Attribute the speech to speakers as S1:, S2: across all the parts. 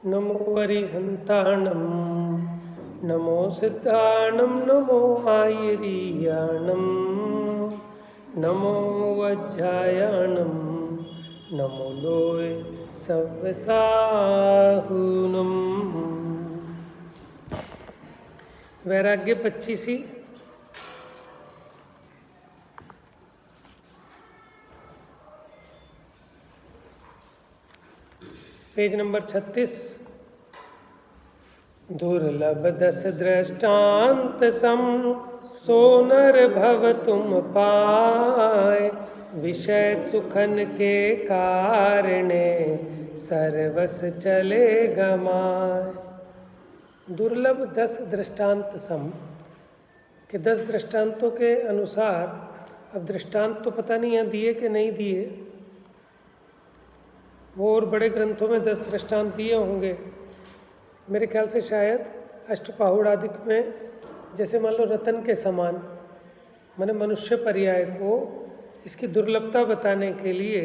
S1: नमो अरिहन्ताणं नमो सिद्धाणं नमो आयरीयाणं नमो वज्रायाणं नमो लोय सव्यसाहुनम। वैराग्य 25 page number 36। दुर्लभ दस दृष्टांत सम सोनर भव तुम पाए, विषय सुखन के कारणे सर्वस चले गमाए। दुर्लभ 10 दृष्टांत सम के 10 दृष्टांतों के अनुसार, अब दृष्टांत तो पता नहीं यहाँ दिए कि नहीं दिए, वो और बड़े ग्रंथों में 10 दृष्टांत दिए होंगे। मेरे ख्याल से शायद अष्टपाहुड़ादिक में, जैसे मान लो रतन के समान, माने मनुष्य पर्याय को इसकी दुर्लभता बताने के लिए,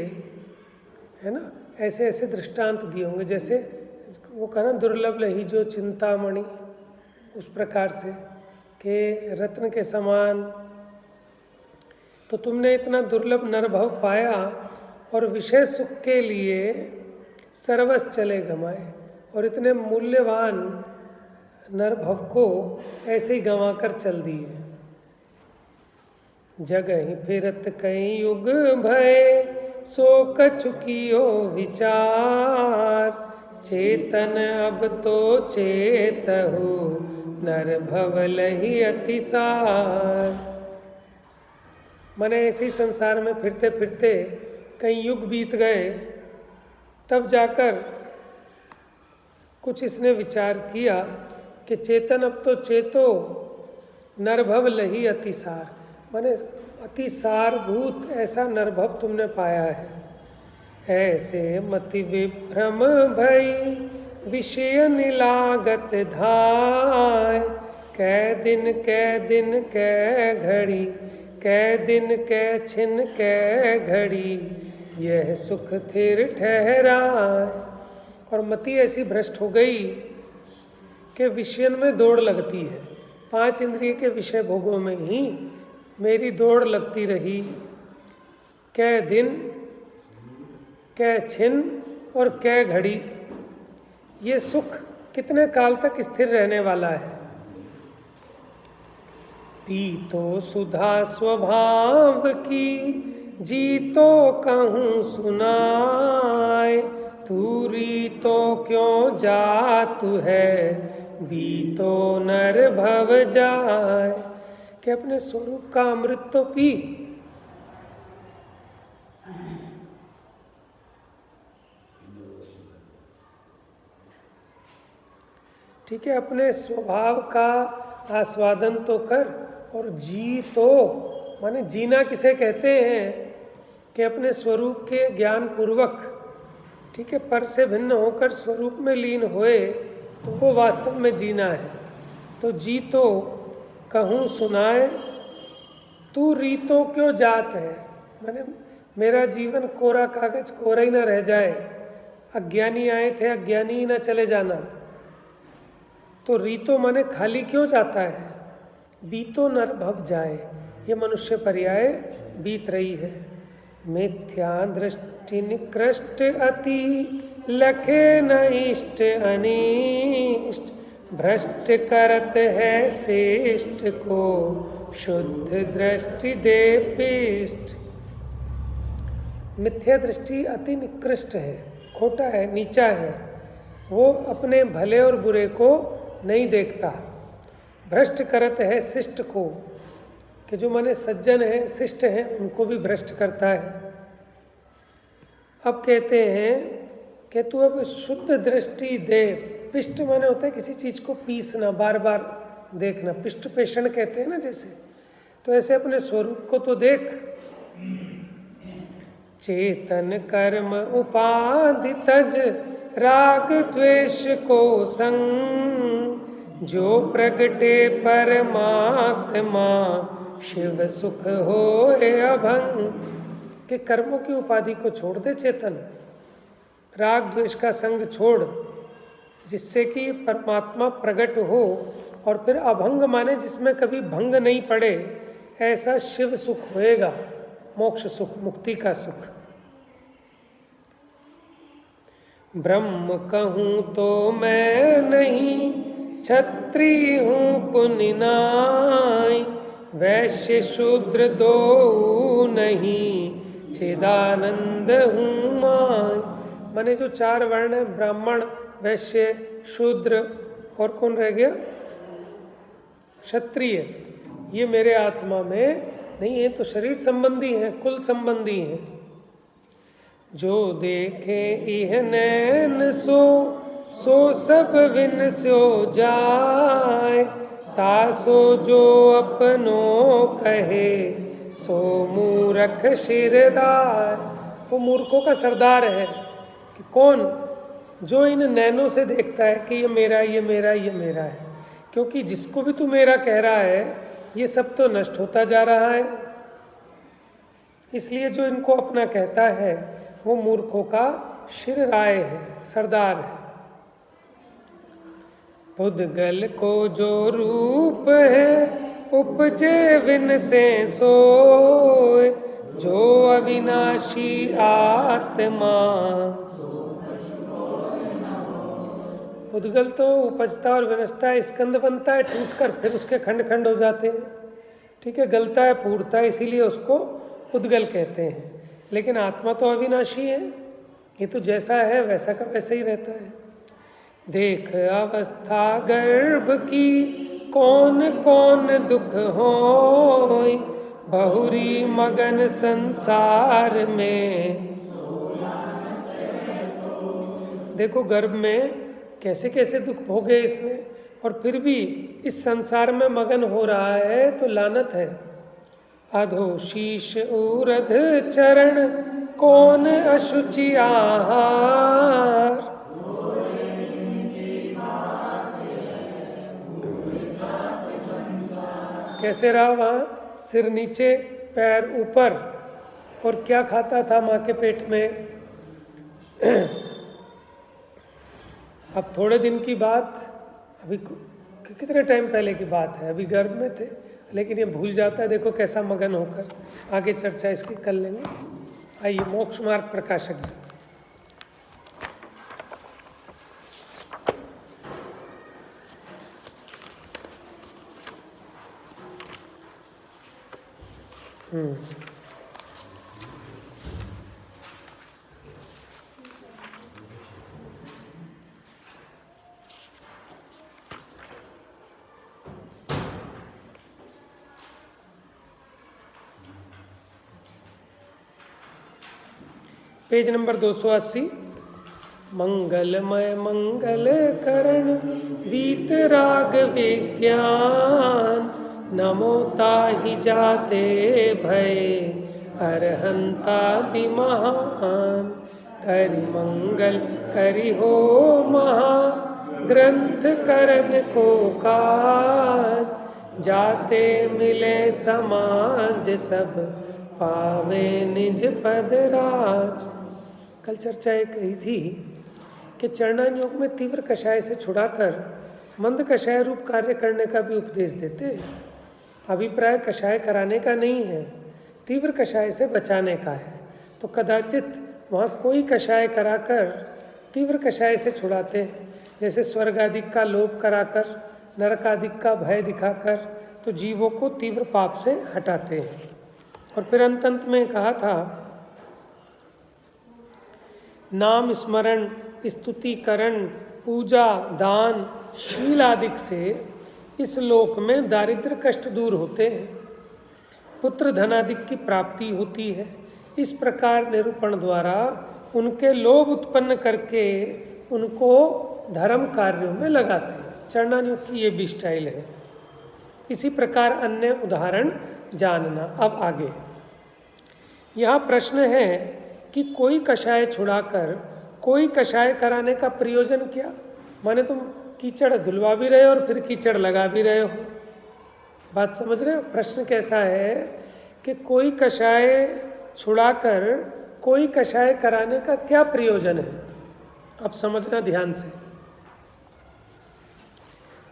S1: है ना, ऐसे ऐसे दृष्टांत दिए होंगे। जैसे वो कहना दुर्लभ लही जो चिंतामणि, उस प्रकार से कि रत्न के समान। तो तुमने इतना दुर्लभ नरभव पाया और विषय सुख के लिए सर्वस चले गमाए, और इतने मूल्यवान नरभव को ऐसे ही गंवा कर चल दिए। जगहि फिरत कई युग भय सो कछुकियो विचार, चेतन अब तो चेतहु नरभव लही अतिसार। माने ऐसे ही संसार में फिरते फिरते कई युग बीत गए, तब जाकर कुछ इसने विचार किया कि चेतन अब तो चेतो नरभव लही अतिसार, माने अतिसारभूत ऐसा नरभव तुमने पाया है। ऐसे मति विभ्रम भई विषय निलागत धाय, कै दिन कै घड़ी, कै दिन कै छिन कै घड़ी, यह सुख थिर ठहराए। और मति ऐसी भ्रष्ट हो गई कि विषयन में दौड़ लगती है। 5 इंद्रिय के विषय भोगों में ही मेरी दौड़ लगती रही। कै दिन, कै छिन और कै घड़ी, ये सुख कितने काल तक स्थिर रहने वाला है। पीतो सुधा स्वभाव की जी तो कहूँ सुनाए, तूरी तो क्यों जातु है बीतो नर भव जाए। कि अपने स्वरूप का अमृत तो पी, ठीक है, अपने स्वभाव का आस्वादन तो कर। और जी तो माने जीना किसे कहते हैं कि अपने स्वरूप के ज्ञान पूर्वक, ठीक है, पर से भिन्न होकर स्वरूप में लीन होए, तो वो वास्तव में जीना है। तो जी तो कहूँ सुनाए, तू रीतो क्यों जात है, माने मेरा जीवन कोरा कागज कोरा ही ना रह जाए। अज्ञानी आए थे, अज्ञानी ही ना चले जाना। तो रीतो माने खाली क्यों जाता है। बीतो नर भव जाए, ये मनुष्य पर्याय बीत रही है। मिथ्या दृष्टि निकृष्ट अति, लखे न इष्ट अनिष्ट, भ्रष्ट करत है श्रेष्ठ को शुद्ध दृष्टि दे पिष्ट। मिथ्या दृष्टि अति निकृष्ट है, खोटा है, नीचा है। वो अपने भले और बुरे को नहीं देखता। भ्रष्ट करत है शिष्ट को, कि जो माने सज्जन है, शिष्ट है, उनको भी भ्रष्ट करता है। अब कहते हैं कि तू अब शुद्ध दृष्टि दे। पिष्ट माने होता है किसी चीज को पीसना, बार बार देखना, पिष्ट पेषण कहते हैं ना जैसे। तो ऐसे अपने स्वरूप को तो देख। चेतन कर्म उपाधि तज, राग द्वेष को संग, जो प्रगटे परमात्मा शिव सुख होए अभंग। कि कर्मों की उपाधि को छोड़ दे चेतन, राग द्वेष का संग छोड़ जिससे कि परमात्मा प्रकट हो, और फिर अभंग माने जिसमें कभी भंग नहीं पड़े, ऐसा शिव सुख होएगा, मोक्ष सुख, मुक्ति का सुख। ब्रह्म कहूँ तो मैं नहीं, क्षत्रिय हूँ पुनि नाई, वैश्य शूद्र दो नहीं, चिदानंद हूँ माय। माने जो चार वर्ण है, ब्राह्मण, वैश्य, शूद्र और कौन रह गया, क्षत्रिय, ये मेरे आत्मा में नहीं है, तो शरीर संबंधी है, कुल संबंधी है। जो देखे इह नैन सो, सो सब विन सो जाय, तासो जो अपनो कहे, सो मूरख शिर राय। वो मूर्खों का सरदार है कि कौन, जो इन नैनों से देखता है कि ये मेरा, ये मेरा, ये मेरा है। क्योंकि जिसको भी तू मेरा कह रहा है, ये सब तो नष्ट होता जा रहा है, इसलिए जो इनको अपना कहता है वो मूर्खों का शिर राय है, सरदार है। पुद्गल को जो रूप है, उपजे विन से सोए, जो अविनाशी आत्मा। पुद्गल तो उपजता और विनष्टा है, स्कंद बनता है, टूटकर फिर उसके खंड खंड हो जाते हैं, ठीक है, गलता है, फूटता है, इसीलिए उसको पुद्गल कहते हैं। लेकिन आत्मा तो अविनाशी है, ये तो जैसा है वैसा का वैसा ही रहता है। देख अवस्था गर्भ की, कौन कौन दुख होय, बहुरी मगन संसार में। देखो गर्भ में कैसे कैसे दुख भोगे इसने, और फिर भी इस संसार में मगन हो रहा है, तो लानत है। अधो शीश उरध चरण, कौन अशुचि आहार। कैसे रहा वहाँ, सिर नीचे पैर ऊपर, और क्या खाता था माँ के पेट में। अब थोड़े दिन की बात, अभी कितने टाइम पहले की बात है, अभी गर्भ में थे, लेकिन ये भूल जाता है। देखो कैसा मगन होकर, आगे चर्चा इसकी कर लेंगे। आइए, मोक्ष मार्ग प्रकाशक जी। Page number 280। मंगलमय मंगल करण, वीतराग विज्ञान, नमो ताहि जाते भय, अरहंतादि महान। करि मंगल करि हो महा, ग्रंथ करण को काज, जाते मिले समाज सब, पावे निज पद राज। कल चर्चा ये कही थी कि चरणान योग में तीव्र कषाय से छुड़ाकर मंद कषाय रूप कार्य करने का भी उपदेश देते हैं। अभिप्राय कषाय कराने का नहीं है, तीव्र कषाय से बचाने का है। तो कदाचित वहाँ कोई कषाय कराकर तीव्र कषाय से छुड़ाते हैं, जैसे स्वर्गादिक का लोभ कराकर, नरकादिक का भय दिखाकर, तो जीवों को तीव्र पाप से हटाते हैं। और फिर अंत में कहा था, नाम स्मरण, स्तुतिकरण, पूजा, दान, शील आदि से इस लोक में दारिद्र्य कष्ट दूर होते हैं, पुत्र धनादिक की प्राप्ति होती है। इस प्रकार निरूपण द्वारा उनके लोभ उत्पन्न करके उनको धर्म कार्यों में लगाते हैं। चरणानुयोग की ये भी स्टाइल है। इसी प्रकार अन्य उदाहरण जानना। अब आगे यहाँ प्रश्न है कि कोई कषाय छुड़ाकर कोई कषाय कराने का प्रयोजन क्या। माने तुम कीचड़ धुलवा भी रहे हो और फिर कीचड़ लगा भी रहे हो। बात समझ रहे हो? प्रश्न कैसा है कि कोई कषाय छुड़ाकर कोई कषाय कराने का क्या प्रयोजन है। अब समझना ध्यान से।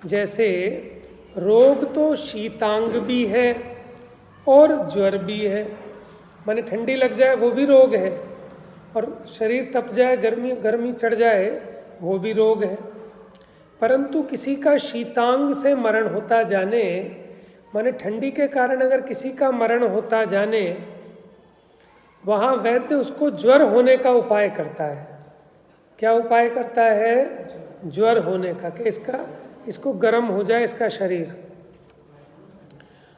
S1: जैसे रोग तो शीतांग भी है और ज्वर भी है, माने ठंडी लग जाए वो भी रोग है, और शरीर तप जाए, गर्मी चढ़ जाए वो भी रोग है। परंतु किसी का शीतांग से मरण होता जाने, माने ठंडी के कारण अगर किसी का मरण होता जाने, वहाँ वैद्य उसको ज्वर होने का उपाय करता है। क्या उपाय करता है? ज्वर होने का, कि इसको गर्म हो जाए इसका शरीर,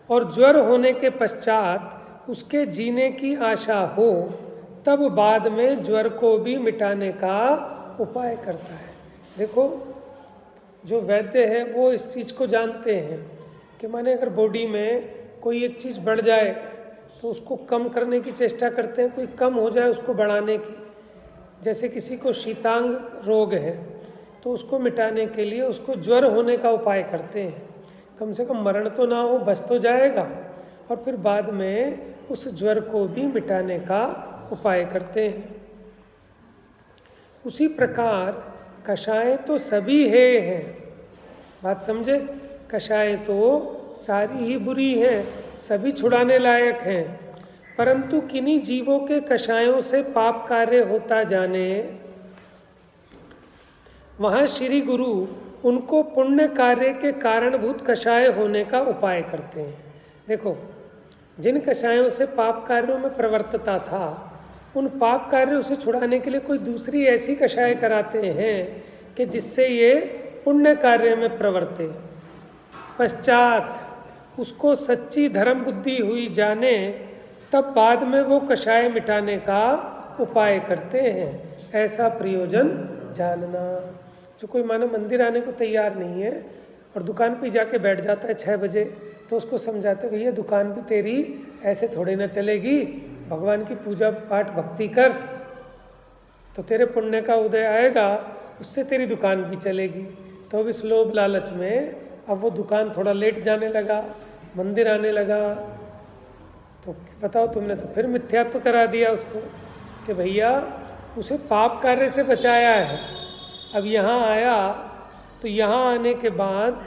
S1: और ज्वर होने के पश्चात उसके जीने की आशा हो, तब बाद में ज्वर को भी मिटाने का उपाय करता है। देखो, जो वैद्य है वो इस चीज़ को जानते हैं कि माने अगर बॉडी में कोई एक चीज़ बढ़ जाए तो उसको कम करने की चेष्टा करते हैं, कोई कम हो जाए उसको बढ़ाने की। जैसे किसी को शीतांग रोग है तो उसको मिटाने के लिए उसको ज्वर होने का उपाय करते हैं, कम से कम मरण तो ना हो, बच तो जाएगा, और फिर बाद में उस ज्वर को भी मिटाने का उपाय करते हैं। उसी प्रकार कषाय तो सभी हैं, बात समझे? कषाय तो सारी ही बुरी हैं, सभी छुड़ाने लायक हैं, परंतु किन्हीं जीवों के कषायों से पाप कार्य होता जाने, वहाँ श्री गुरु उनको पुण्य कार्य के कारणभूत कषाय होने का उपाय करते हैं। देखो, जिन कषायों से पाप कार्यों में प्रवर्तता था, उन पाप कार्यों से छुड़ाने के लिए कोई दूसरी ऐसी कषाय कराते हैं कि जिससे ये पुण्य कार्य में प्रवर्ते। पश्चात उसको सच्ची धर्म बुद्धि हुई जाने, तब बाद में वो कषाय मिटाने का उपाय करते हैं। ऐसा प्रयोजन जानना। जो कोई मानो मंदिर आने को तैयार नहीं है और दुकान पे जाके बैठ जाता है 6 बजे, तो उसको समझाते भैया दुकान भी तेरी ऐसे थोड़ी ना चलेगी, भगवान की पूजा पाठ भक्ति कर तो तेरे पुण्य का उदय आएगा, उससे तेरी दुकान भी चलेगी। तो अब इस लोभ लालच में अब वो दुकान थोड़ा लेट जाने लगा, मंदिर आने लगा, तो बताओ तुमने तो फिर मिथ्यात्व करा दिया उसको कि भैया उसे पाप कार्य से बचाया है, अब यहाँ आया तो यहाँ आने के बाद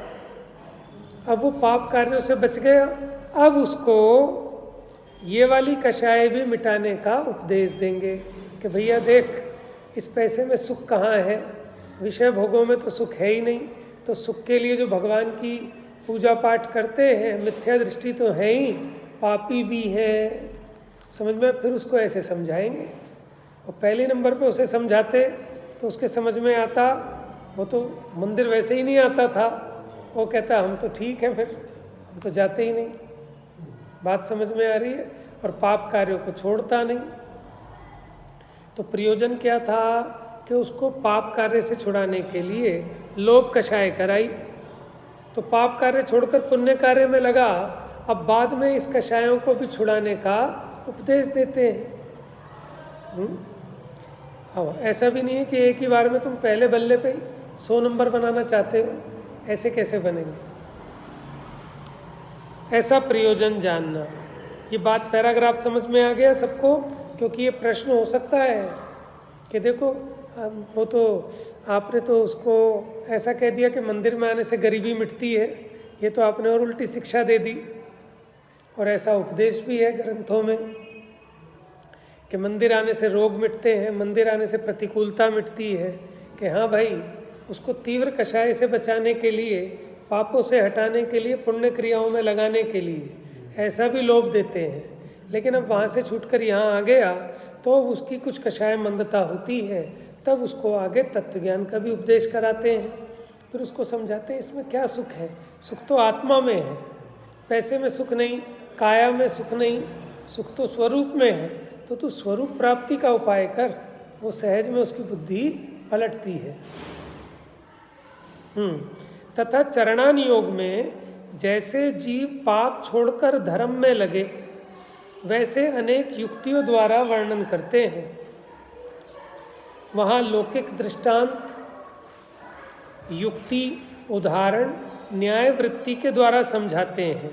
S1: अब वो पाप कार्यों से बच गया, अब उसको ये वाली कषाय भी मिटाने का उपदेश देंगे कि भैया देख, इस पैसे में सुख कहाँ है, विषय भोगों में तो सुख है ही नहीं, तो सुख के लिए जो भगवान की पूजा पाठ करते हैं, मिथ्या दृष्टि तो है ही, पापी भी है, समझ में। फिर उसको ऐसे समझाएंगे, और पहले नंबर पे उसे समझाते तो उसके समझ में आता, वो तो मंदिर वैसे ही नहीं आता था, वो कहता हम तो ठीक हैं, फिर हम तो जाते ही नहीं। बात समझ में आ रही है? और पाप कार्यों को छोड़ता नहीं। तो प्रयोजन क्या था कि उसको पाप कार्य से छुड़ाने के लिए लोभ कषाय कराई, तो पाप कार्य छोड़कर पुण्य कार्य में लगा। अब बाद में इस कषायों को भी छुड़ाने का उपदेश देते हैं। हाँ, ऐसा भी नहीं है कि एक ही बार में तुम पहले बल्ले पे 100 नंबर बनाना चाहते हो, ऐसे कैसे बनेंगे? ऐसा प्रयोजन जानना। ये बात पैराग्राफ समझ में आ गया सबको? क्योंकि ये प्रश्न हो सकता है कि देखो वो तो आपने तो उसको ऐसा कह दिया कि मंदिर में आने से गरीबी मिटती है, ये तो आपने और उल्टी शिक्षा दे दी। और ऐसा उपदेश भी है ग्रंथों में कि मंदिर आने से रोग मिटते हैं, मंदिर आने से प्रतिकूलता मिटती है, कि हाँ भाई उसको तीव्र कषाय से बचाने के लिए, पापों से हटाने के लिए, पुण्य क्रियाओं में लगाने के लिए ऐसा भी लोभ देते हैं। लेकिन अब वहाँ से छूटकर यहाँ आ गया तो उसकी कुछ कषाय मंदता होती है, तब उसको आगे तत्वज्ञान का भी उपदेश कराते हैं। फिर उसको समझाते हैं इसमें क्या सुख है, सुख तो आत्मा में है, पैसे में सुख नहीं, काया में सुख नहीं, सुख तो स्वरूप में है। तो तू स्वरूप प्राप्ति का उपाय कर, वो सहज में उसकी बुद्धि पलटती है। तथा चरणान योग में जैसे जीव पाप छोड़कर धर्म में लगे, वैसे अनेक युक्तियों द्वारा वर्णन करते हैं। वहाँ लौकिक दृष्टांत, युक्ति, उदाहरण, न्याय वृत्ति के द्वारा समझाते हैं,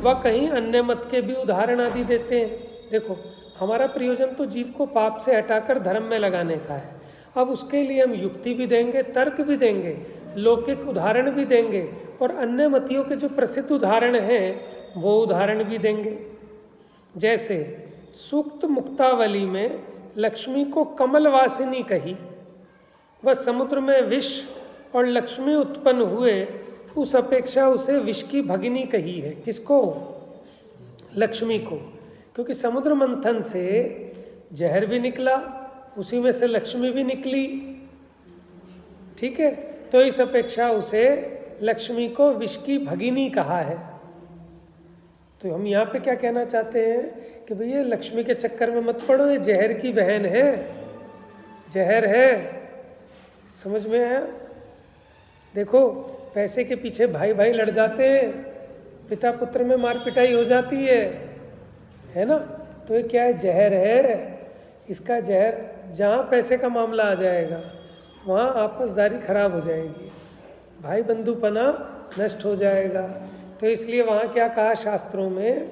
S1: वह कहीं अन्य मत के भी उदाहरण आदि देते हैं। देखो, हमारा प्रयोजन तो जीव को पाप से हटाकर धर्म में लगाने का है, अब उसके लिए हम युक्ति भी देंगे, तर्क भी देंगे, लौकिक उदाहरण भी देंगे और अन्य मतियों के जो प्रसिद्ध उदाहरण हैं वो उदाहरण भी देंगे। जैसे सूक्त मुक्तावली में लक्ष्मी को कमलवासिनी कही, वह समुद्र में विष और लक्ष्मी उत्पन्न हुए, उस अपेक्षा उसे विष की भगिनी कही है। किसको? लक्ष्मी को, क्योंकि समुद्र मंथन से जहर भी निकला, उसी में से लक्ष्मी भी निकली। ठीक है, तो इस अपेक्षा उसे लक्ष्मी को विष की भगिनी कहा है। तो हम यहाँ पे क्या कहना चाहते हैं कि भैया लक्ष्मी के चक्कर में मत पड़ो, ये जहर की बहन है, जहर है। समझ में आया? देखो, पैसे के पीछे भाई भाई लड़ जाते हैं, पिता पुत्र में मार पिटाई हो जाती है ना? तो ये क्या है? जहर है। इसका जहर, जहाँ पैसे का मामला आ जाएगा वहाँ आपसदारी खराब हो जाएगी, भाई बंधुपना नष्ट हो जाएगा। तो इसलिए वहाँ क्या कहा शास्त्रों में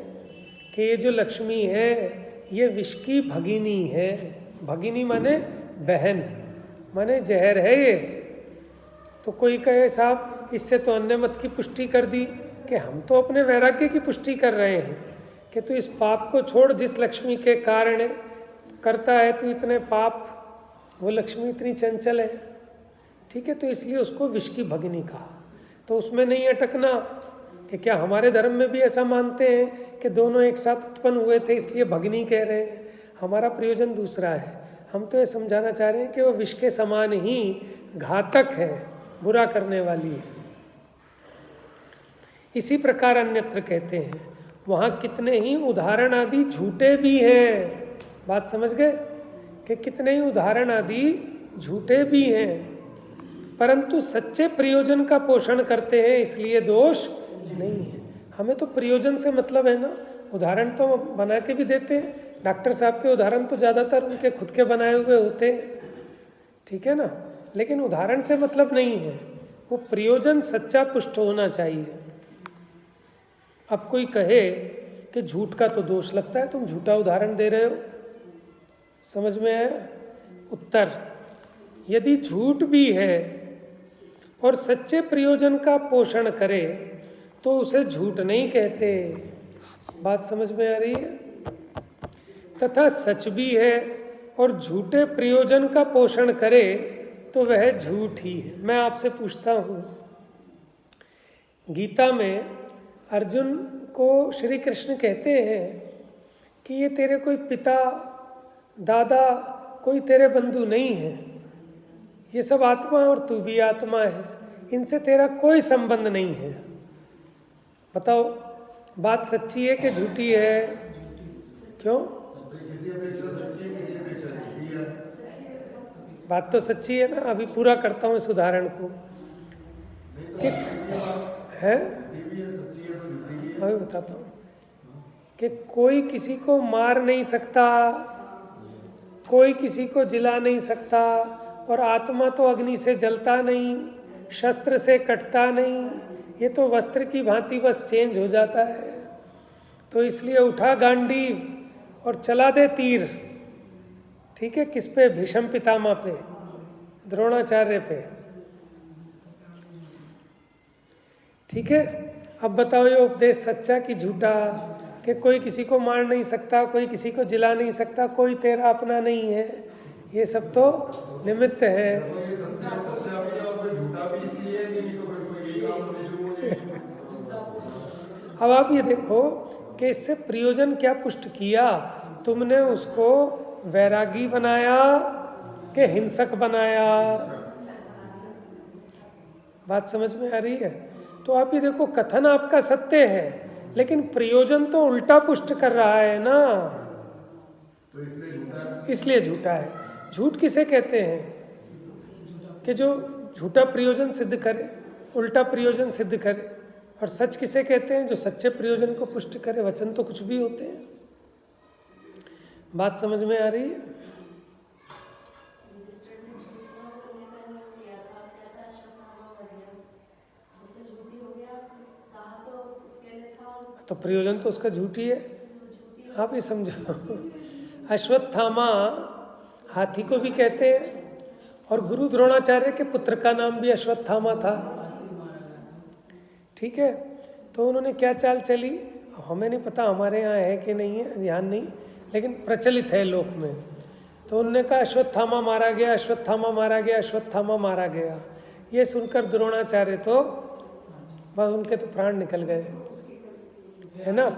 S1: कि ये जो लक्ष्मी है ये विष की भगिनी है। भगिनी माने बहन, माने जहर है ये। तो कोई कहे साहब इससे तो अन्य मत की पुष्टि कर दी, कि हम तो अपने वैराग्य की पुष्टि कर रहे हैं कि तू इस पाप को छोड़ जिस लक्ष्मी के कारण करता है तू इतने पाप, वो लक्ष्मी इतनी चंचल है। ठीक है, तो इसलिए उसको विष की भगिनी कहा। तो उसमें नहीं अटकना कि क्या हमारे धर्म में भी ऐसा मानते हैं कि दोनों एक साथ उत्पन्न हुए थे इसलिए भगिनी कह रहे हैं। हमारा प्रयोजन दूसरा है। हम तो ये समझाना चाह रहे हैं कि वो विष के समान ही घातक है, बुरा करने वाली है। इसी प्रकार अन्यत्र कहते हैं, वहाँ कितने ही उदाहरण आदि झूठे भी हैं। बात समझ गए कि कितने ही उदाहरण आदि झूठे भी हैं, परंतु सच्चे प्रयोजन का पोषण करते हैं, इसलिए दोष नहीं है। हमें तो प्रयोजन से मतलब है ना। उदाहरण तो बना के भी देते हैं, डॉक्टर साहब के उदाहरण तो ज़्यादातर उनके खुद के बनाए हुए होते हैं, ठीक है ना। लेकिन उदाहरण से मतलब नहीं है, वो प्रयोजन सच्चा पुष्ट होना चाहिए। अब कोई कहे कि झूठ का तो दोष लगता है, तुम झूठा उदाहरण दे रहे हो, समझ में आया? उत्तर, यदि झूठ भी है और सच्चे प्रयोजन का पोषण करे तो उसे झूठ नहीं कहते। बात समझ में आ रही है? तथा सच भी है और झूठे प्रयोजन का पोषण करे तो वह झूठ ही है। मैं आपसे पूछता हूँ, गीता में अर्जुन को श्री कृष्ण कहते हैं कि ये तेरे कोई पिता दादा कोई तेरे बंधु नहीं है, ये सब आत्मा है और तू भी आत्मा है, इनसे तेरा कोई संबंध नहीं है। बताओ बात सच्ची है कि झूठी है? क्यों? बात तो सच्ची है ना। अभी पूरा करता हूँ इस उदाहरण को है, अभी बताता हूँ कि कोई किसी को मार नहीं सकता, कोई किसी को जिला नहीं सकता, और आत्मा तो अग्नि से जलता नहीं, शस्त्र से कटता नहीं, ये तो वस्त्र की भांति बस चेंज हो जाता है। तो इसलिए उठा गांडीव और चला दे तीर। ठीक है, किस पे? भीष्म पितामह पे, द्रोणाचार्य पे। ठीक है, अब बताओ ये उपदेश सच्चा कि झूठा? कि कोई किसी को मार नहीं सकता, कोई किसी को जिला नहीं सकता, कोई तेरा अपना नहीं है, ये सब तो निमित्त है। अब आप ये देखो कि इससे प्रयोजन क्या पुष्ट किया? तुमने उसको वैरागी बनाया कि हिंसक बनाया? बात समझ में आ रही है? तो आप ये देखो, कथन आपका सत्य है लेकिन प्रयोजन तो उल्टा पुष्ट कर रहा है ना, तो इसलिए झूठा है। झूठ किसे कहते हैं? कि जो झूठा प्रयोजन सिद्ध करे, उल्टा प्रयोजन सिद्ध करे। और सच किसे कहते हैं? जो सच्चे प्रयोजन को पुष्ट करे। वचन तो कुछ भी होते हैं। बात समझ में आ रही है? तो प्रयोजन तो उसका झूठी है। आप ये समझो, अश्वत्थामा हाथी को भी कहते हैं और गुरु द्रोणाचार्य के पुत्र का नाम भी अश्वत्थामा था। ठीक है, तो उन्होंने क्या चाल चली हमें नहीं पता, हमारे यहाँ है कि नहीं है ध्यान नहीं, लेकिन प्रचलित है लोक में। तो उन्होंने कहा अश्वत्थामा मारा गया, अश्वत्थामा मारा गया, अश्वत्थामा मारा गया। ये सुनकर द्रोणाचार्य तो बस उनके तो प्राण निकल गए, है ना।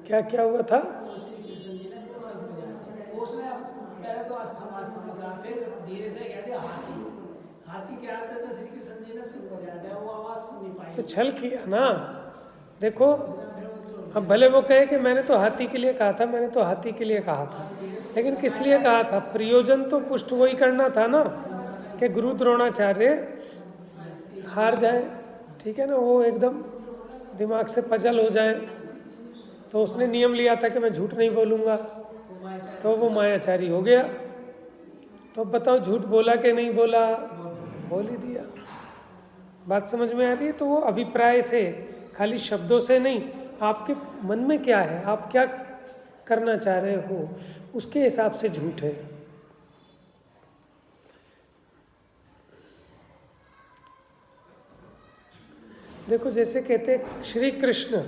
S1: क्या क्या हुआ था? तो छल किया ना। देखो अब भले वो कहे कि मैंने तो हाथी के लिए कहा था, मैंने तो हाथी के लिए कहा था, लेकिन किस लिए कहा था? प्रयोजन तो पुष्ट वही करना था ना कि गुरु द्रोणाचार्य हार जाए, ठीक है ना, वो एकदम दिमाग से पजल हो जाए। तो उसने नियम लिया था कि मैं झूठ नहीं बोलूँगा, तो वो मायाचारी हो गया। तो बताओ झूठ बोला कि नहीं बोला? बोल ही दिया। बात समझ में आ रही है? तो वो अभिप्राय से, खाली शब्दों से नहीं, आपके मन में क्या है, आप क्या करना चाह रहे हो, उसके हिसाब से झूठ है। देखो जैसे कहते श्री कृष्ण,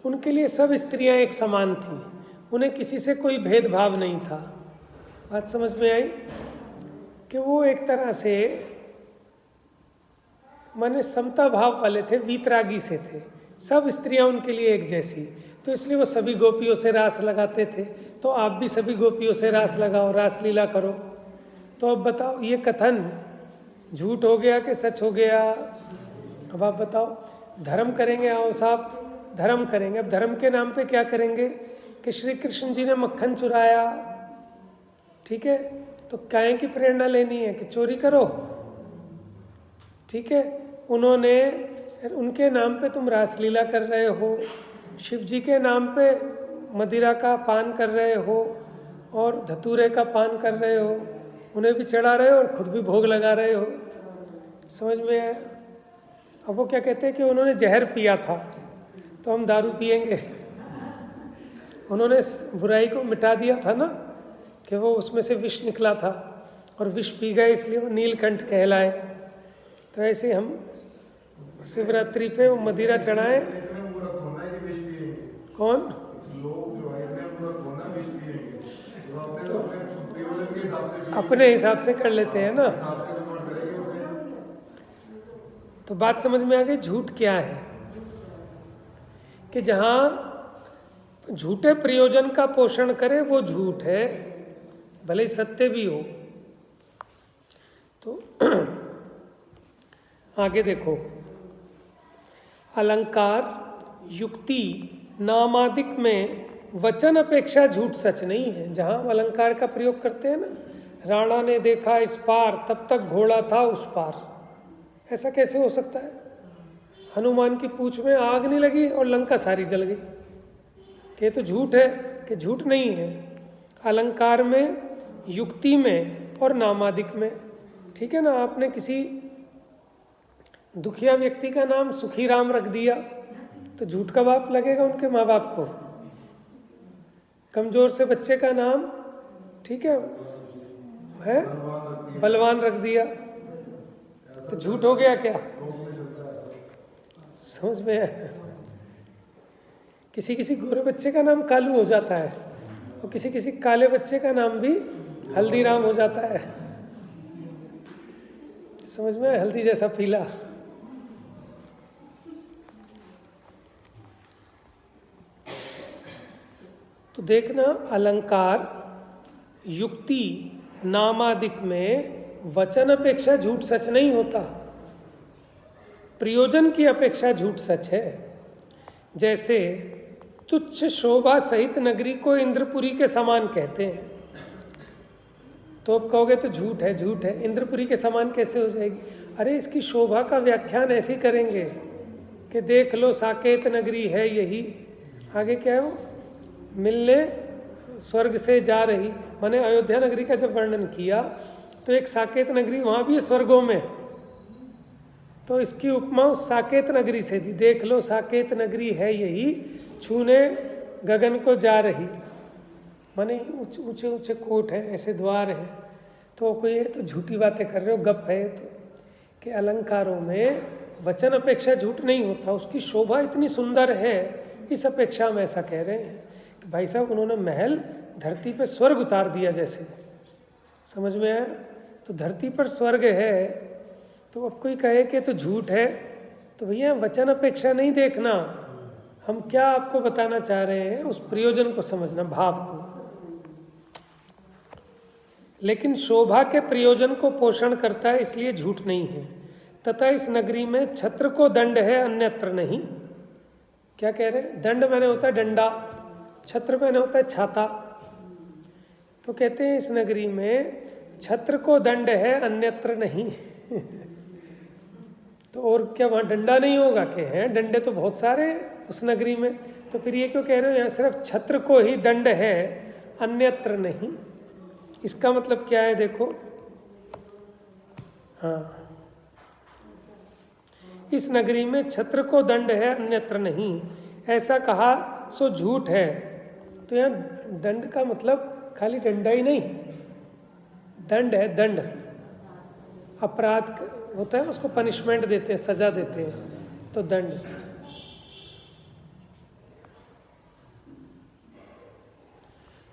S1: उनके लिए सब स्त्रियां एक समान थी, उन्हें किसी से कोई भेदभाव नहीं था। बात समझ में आई कि वो एक तरह से माने समता भाव वाले थे, वीतरागी से थे, सब स्त्रियां उनके लिए एक जैसी। तो इसलिए वो सभी गोपियों से रास लगाते थे। तो आप भी सभी गोपियों से रास लगाओ, रास लीला करो। तो अब बताओ ये कथन झूठ हो गया कि सच हो गया? अब आप बताओ। धर्म करेंगे, आओ साहब धर्म करेंगे। अब धर्म के नाम पे क्या करेंगे कि श्री कृष्ण जी ने मक्खन चुराया, ठीक है, तो काहे की प्रेरणा लेनी है कि चोरी करो, ठीक है। उन्होंने, उनके नाम पे तुम रासलीला कर रहे हो, शिव जी के नाम पे मदिरा का पान कर रहे हो और धतूरे का पान कर रहे हो, उन्हें भी चढ़ा रहे हो और खुद भी भोग लगा रहे हो। समझ में आया? अब वो क्या कहते हैं कि उन्होंने जहर पिया था तो हम दारू पिएंगे। उन्होंने बुराई को मिटा दिया था ना, कि वो उसमें से विष निकला था और विष पी गए, इसलिए वो नीलकंठ कहलाए। तो ऐसे हम शिवरात्रि पे वो मदिरा चढ़ाएं। कौन? लोग जो है तो अपने हिसाब से कर लेते हैं ना। तो बात समझ में आ गई। झूठ क्या है कि जहां झूठे प्रयोजन का पोषण करे वो झूठ है, भले ही सत्य भी हो। तो आगे देखो, अलंकार युक्ति नामादिक में वचन अपेक्षा झूठ सच नहीं है। जहां हम अलंकार का प्रयोग करते हैं ना, राणा ने देखा इस पार तब तक घोड़ा था उस पार, ऐसा कैसे हो सकता है? हनुमान की पूंछ में आग नहीं लगी और लंका सारी जल गई, ये तो झूठ है कि झूठ नहीं है। अलंकार में, युक्ति में और नामादिक में, ठीक है ना। आपने किसी दुखिया व्यक्ति का नाम सुखी राम रख दिया तो झूठ का बाप लगेगा उनके माँ बाप को। कमजोर से बच्चे का नाम, ठीक है बलवान रख दिया तो झूठ हो गया क्या? समझ में आया? किसी किसी गोरे बच्चे का नाम कालू हो जाता है और किसी किसी काले बच्चे का नाम भी हल्दीराम हो जाता है। समझ में? हल्दी जैसा पीला। तो देखना, अलंकार युक्ति नामादिक में वचन अपेक्षा झूठ सच नहीं होता, प्रयोजन की अपेक्षा झूठ सच है। जैसे तुच्छ शोभा सहित नगरी को इंद्रपुरी के समान कहते हैं, तो अब कहोगे तो झूठ है, झूठ है, इंद्रपुरी के समान कैसे हो जाएगी? अरे इसकी शोभा का व्याख्यान ऐसे करेंगे कि देख लो साकेत नगरी है यही। आगे क्या है वो? मिलने स्वर्ग से जा रही, माने अयोध्या नगरी का जब वर्णन किया तो एक साकेत नगरी वहाँ भी है स्वर्गों में, तो इसकी उपमा उस साकेत नगरी से दी। देख लो साकेत नगरी है यही, छूने गगन को जा रही, माने ऊंचे ऊंचे कोट हैं, ऐसे द्वार हैं, तो कोई ये तो झूठी बातें कर रहे हो, गप है तो कि अलंकारों में वचन अपेक्षा झूठ नहीं होता, उसकी शोभा इतनी सुंदर है, इस अपेक्षा हम ऐसा कह रहे हैं कि भाई साहब उन्होंने महल धरती पे स्वर्ग उतार दिया जैसे, समझ में आया? तो धरती पर स्वर्ग है, तो अब कोई कहे कि तो झूठ है, तो भैया वचन अपेक्षा नहीं देखना, हम क्या आपको बताना चाह रहे हैं उस प्रयोजन को समझना, भाव को। लेकिन शोभा के प्रयोजन को पोषण करता है, इसलिए झूठ नहीं है। तथा इस नगरी में छत्र को दंड है, अन्यत्र नहीं। क्या कह रहे हैं? दंड मैंने होता है डंडा, छत्र मैंने होता है छाता। तो कहते हैं इस नगरी में छत्र को दंड है, अन्यत्र नहीं। तो और क्या वहाँ डंडा नहीं होगा? कि हैं डंडे तो बहुत सारे हैं उस नगरी में, तो फिर ये क्यों कह रहे हो यहाँ सिर्फ छत्र को ही दंड है, अन्यत्र नहीं? इसका मतलब क्या है देखो, हाँ, इस नगरी में छत्र को दंड है, अन्यत्र नहीं, ऐसा कहा सो झूठ है। तो यहाँ दंड का मतलब खाली डंडा ही नहीं, दंड है, दंड अपराध होता है, उसको पनिशमेंट देते हैं, सजा देते हैं, तो दंड।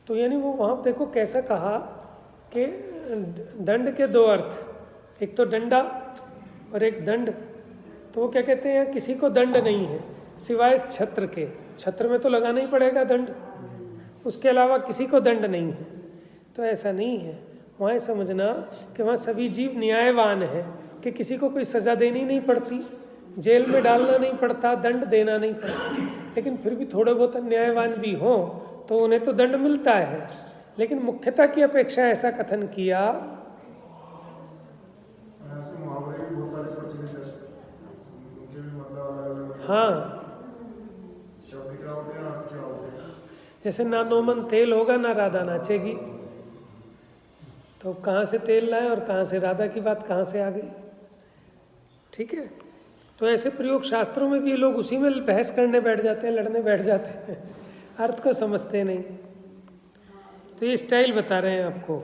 S1: तो यानी वो वहाँ देखो कैसा कहा कि दंड के दो अर्थ, एक तो डंडा और एक दंड। तो वो क्या कहते हैं, किसी को दंड नहीं है सिवाय छत्र के, छत्र में तो लगाना ही पड़ेगा दंड, उसके अलावा किसी को दंड नहीं है। तो ऐसा नहीं है, वहाँ समझना कि वहाँ सभी जीव न्यायवान है, कि किसी को कोई सज़ा देनी नहीं पड़ती, जेल में डालना नहीं पड़ता, दंड देना नहीं पड़ता, लेकिन फिर भी थोड़े बहुत न्यायवान भी हों तो उन्हें तो दंड मिलता है। लेकिन मुख्यता की अपेक्षा ऐसा कथन किया, हाँ, जैसे ना नोमन तेल होगा ना राधा नाचेगी, तो कहाँ से तेल लाए और कहाँ से राधा की बात कहाँ से आ गई? ठीक है, तो ऐसे प्रयोग शास्त्रों में भी लोग उसी में बहस करने बैठ जाते हैं, लड़ने बैठ जाते हैं, अर्थ को समझते नहीं। तो ये स्टाइल बता रहे हैं आपको।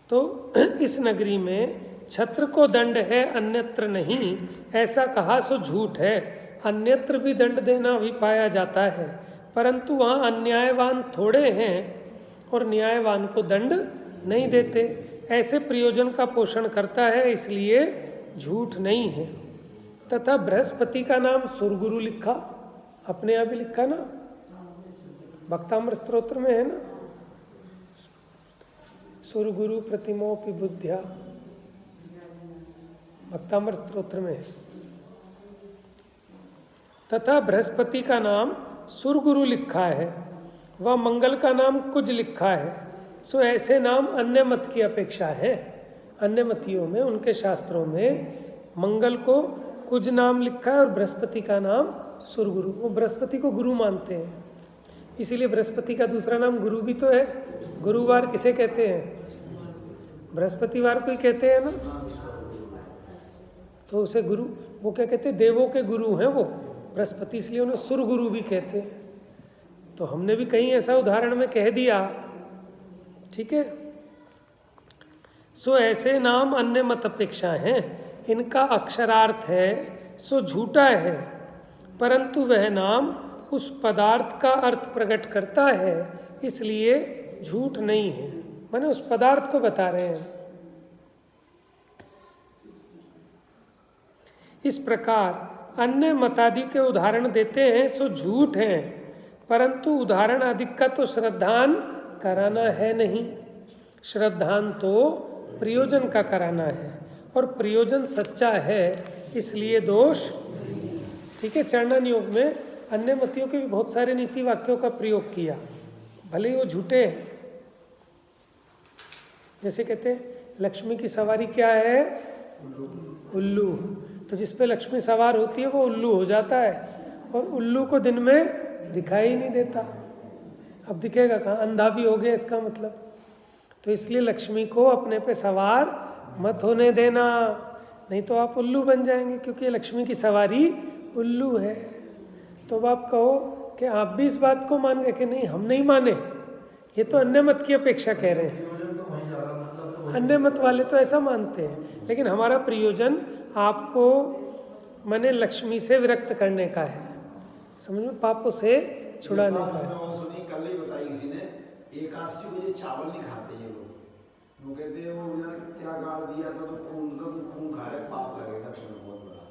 S1: तो इस नगरी में छत्र को दंड है, अन्यत्र नहीं, ऐसा कहा सो झूठ है। अन्यत्र भी दंड देना भी पाया जाता है, परंतु वहाँ अन्यायवान थोड़े हैं और न्यायवान को दंड नहीं देते। ऐसे प्रयोजन का पोषण करता है, इसलिए झूठ नहीं है। तथा बृहस्पति का नाम सुरगुरु लिखा, अपने यहाँ भी लिखा ना, भक्तामृत स्तोत्र में है ना, सुरगुरु प्रतिमोपि बुद्ध्या, भक्तामृत स्तोत्र में है। तथा बृहस्पति का नाम सुरगुरु लिखा है, वह मंगल का नाम कुज लिखा है। सो ऐसे नाम अन्य मत की अपेक्षा है। अन्य मतियों में, उनके शास्त्रों में मंगल को कुज नाम लिखा है और बृहस्पति का नाम सुरगुरु। वो बृहस्पति को गुरु मानते हैं, इसीलिए बृहस्पति का दूसरा नाम गुरु भी तो है। गुरुवार किसे कहते हैं? बृहस्पतिवार को ही कहते हैं ना। तो उसे गुरु, वो क्या कहते हैं, देवों के गुरु हैं वो बृहस्पति, इसलिए उन्हें सुरगुरु भी कहते हैं। तो हमने भी कहीं ऐसा उदाहरण में कह दिया, ठीक है। सो ऐसे नाम अन्य मत अपेक्षा हैं, इनका अक्षरार्थ है सो झूठा है, परंतु वह नाम उस पदार्थ का अर्थ प्रकट करता है, इसलिए झूठ नहीं है। माने उस पदार्थ को बता रहे हैं। इस प्रकार अन्य मतादि के उदाहरण देते हैं सो झूठ हैं, परंतु उदाहरण आदि का तो श्रद्धान कराना है नहीं। श्रद्धान तो प्रयोजन का कराना है, और प्रयोजन सच्चा है, इसलिए दोष, ठीक है। चरणन योग में अन्य मतियों के भी बहुत सारे नीति वाक्यों का प्रयोग किया, भले ही वो झूठे हैं। जैसे कहते हैं लक्ष्मी की सवारी क्या है? उल्लू। तो जिस पे लक्ष्मी सवार होती है वो उल्लू हो जाता है, और उल्लू को दिन में दिखाई नहीं देता। अब दिखेगा कहाँ? अंधा भी हो गया इसका मतलब। तो इसलिए लक्ष्मी को अपने पे सवार मत होने देना, नहीं तो आप उल्लू बन जाएंगे, क्योंकि लक्ष्मी की सवारी उल्लू है। तो अब आप कहो कि आप भी इस बात को मान गए कि नहीं हम नहीं माने, ये तो अन्य मत की अपेक्षा कह रहे हैं। अन्य मत वाले तो ऐसा मानते हैं, लेकिन हमारा प्रयोजन आपको माने लक्ष्मी से विरक्त करने का है, समझ में, पापों से छुड़ाने का है।
S2: कल ही बताई किसी ने, एकादशी को ये चावल नहीं खाते ये लोग, वो कहते हैं वो उन्होंने क्या गाड़ दिया था तो खून खा रहे, पाप लगेगा तुम्हें बहुत बड़ा।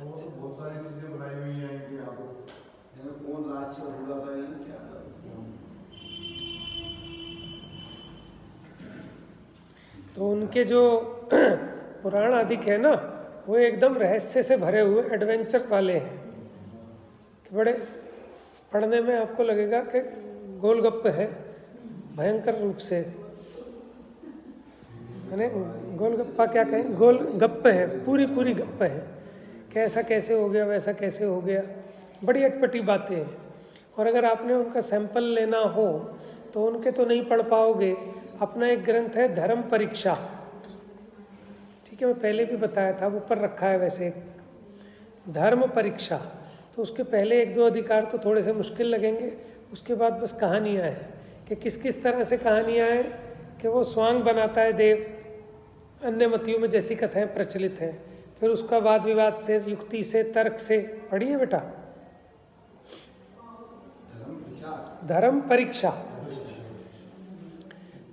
S2: अच्छा, बहुत सारी चीजें बनाई हुई हैं इनके यहाँ को, कौन राक्षस हुआ था या क्या।
S1: तो उनके जो पुराण आदि है ना, वो एकदम रहस्य से भरे हुए एडवेंचर वाले हैं कि बड़े पढ़ने में आपको लगेगा कि गोलगप्पे है भयंकर रूप से, मैंने गोलगप्पा क्या कहें, गोलगप्पे हैं, पूरी पूरी गप्पे हैं कि ऐसा कैसे हो गया वैसा कैसे हो गया, बड़ी अटपटी बातें हैं। और अगर आपने उनका सैंपल लेना हो तो उनके तो नहीं पढ़ पाओगे। अपना एक ग्रंथ है धर्म परीक्षा, ठीक है, मैं पहले भी बताया था, ऊपर रखा है वैसे, धर्म परीक्षा। तो उसके पहले 1-2 अधिकार तो थोड़े से मुश्किल लगेंगे, उसके बाद बस कहानियाँ हैं कि किस किस तरह से कहानियाँ हैं कि वो स्वांग बनाता है देव, अन्य मतियों में जैसी कथाएं प्रचलित हैं, फिर उसका वाद विवाद से, युक्ति से, तर्क से। पढ़िए बेटा, धर्म परीक्षा।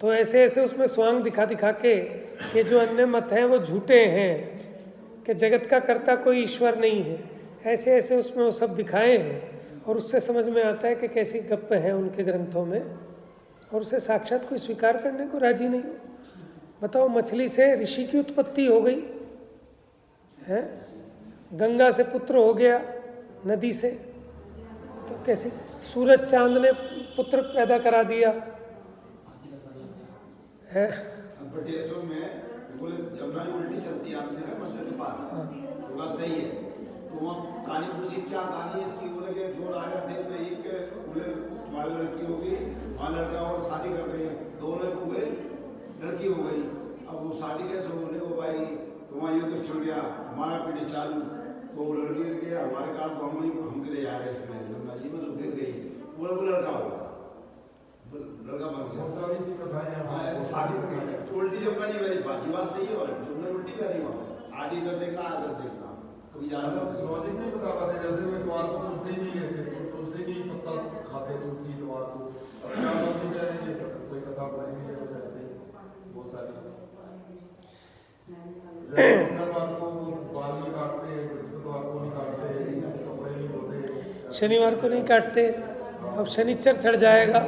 S1: तो ऐसे ऐसे उसमें स्वांग दिखा दिखा के कि जो अन्य मत हैं वो झूठे हैं, कि जगत का कर्ता कोई ईश्वर नहीं है, ऐसे ऐसे उसमें वो सब दिखाए हैं। और उससे समझ में आता है कि कैसी गप्प हैं उनके ग्रंथों में, और उसे साक्षात कोई स्वीकार करने को राजी नहीं हो। बताओ, मछली से ऋषि की उत्पत्ति हो गई है, गंगा से पुत्र हो गया नदी से, तो कैसे सूरज चांद ने पुत्र पैदा करा दिया है।
S2: ब्रिटिशों में बोले जमुना उल्टी चलती है, आपने देखा मंदिर के पास, तो बात सही है। तो वहाँ कहानी पूछी क्या कहानी है इसकी, बोले कि जो राजा थे तो एक बोले तुम्हारी लड़की हो गई, वहाँ लड़का और शादी कर गई, दोनों हो गए, लड़की हो गई। अब वो शादी कैसे बोले, वो भाई तुम्हारा युद्ध छिड़ गया, हमारा पीढ़ी चालू, तो वो लड़की गिर गया, हमारे कारण तो हम गिरे जा रहे इसमें, जमुना जी मतलब गिर गई, बोले वो लड़का होगा, लड़का बन गया। शादी उल्टी जमुना जी मेरी बात सही है, और जमुना उल्टी भी आ रही वहाँ आदि सब देखना आदर देखना कभी जाना
S3: लॉजिक नहीं बता पाते। जैसे कोई द्वार को तुलसी नहीं लेते, तुलसी की पत्ता खाते, तुलसी द्वार को क्या लॉजिक है, ये कोई कथा बनाएंगे बस ऐसे ही बहुत सारी। मंगलवार को बाल नहीं काटते, बृहस्पतिवार को नहीं काटते, कपड़े नहीं धोते,
S1: शनिवार को नहीं काटते, अब शनिचर चढ़ जाएगा।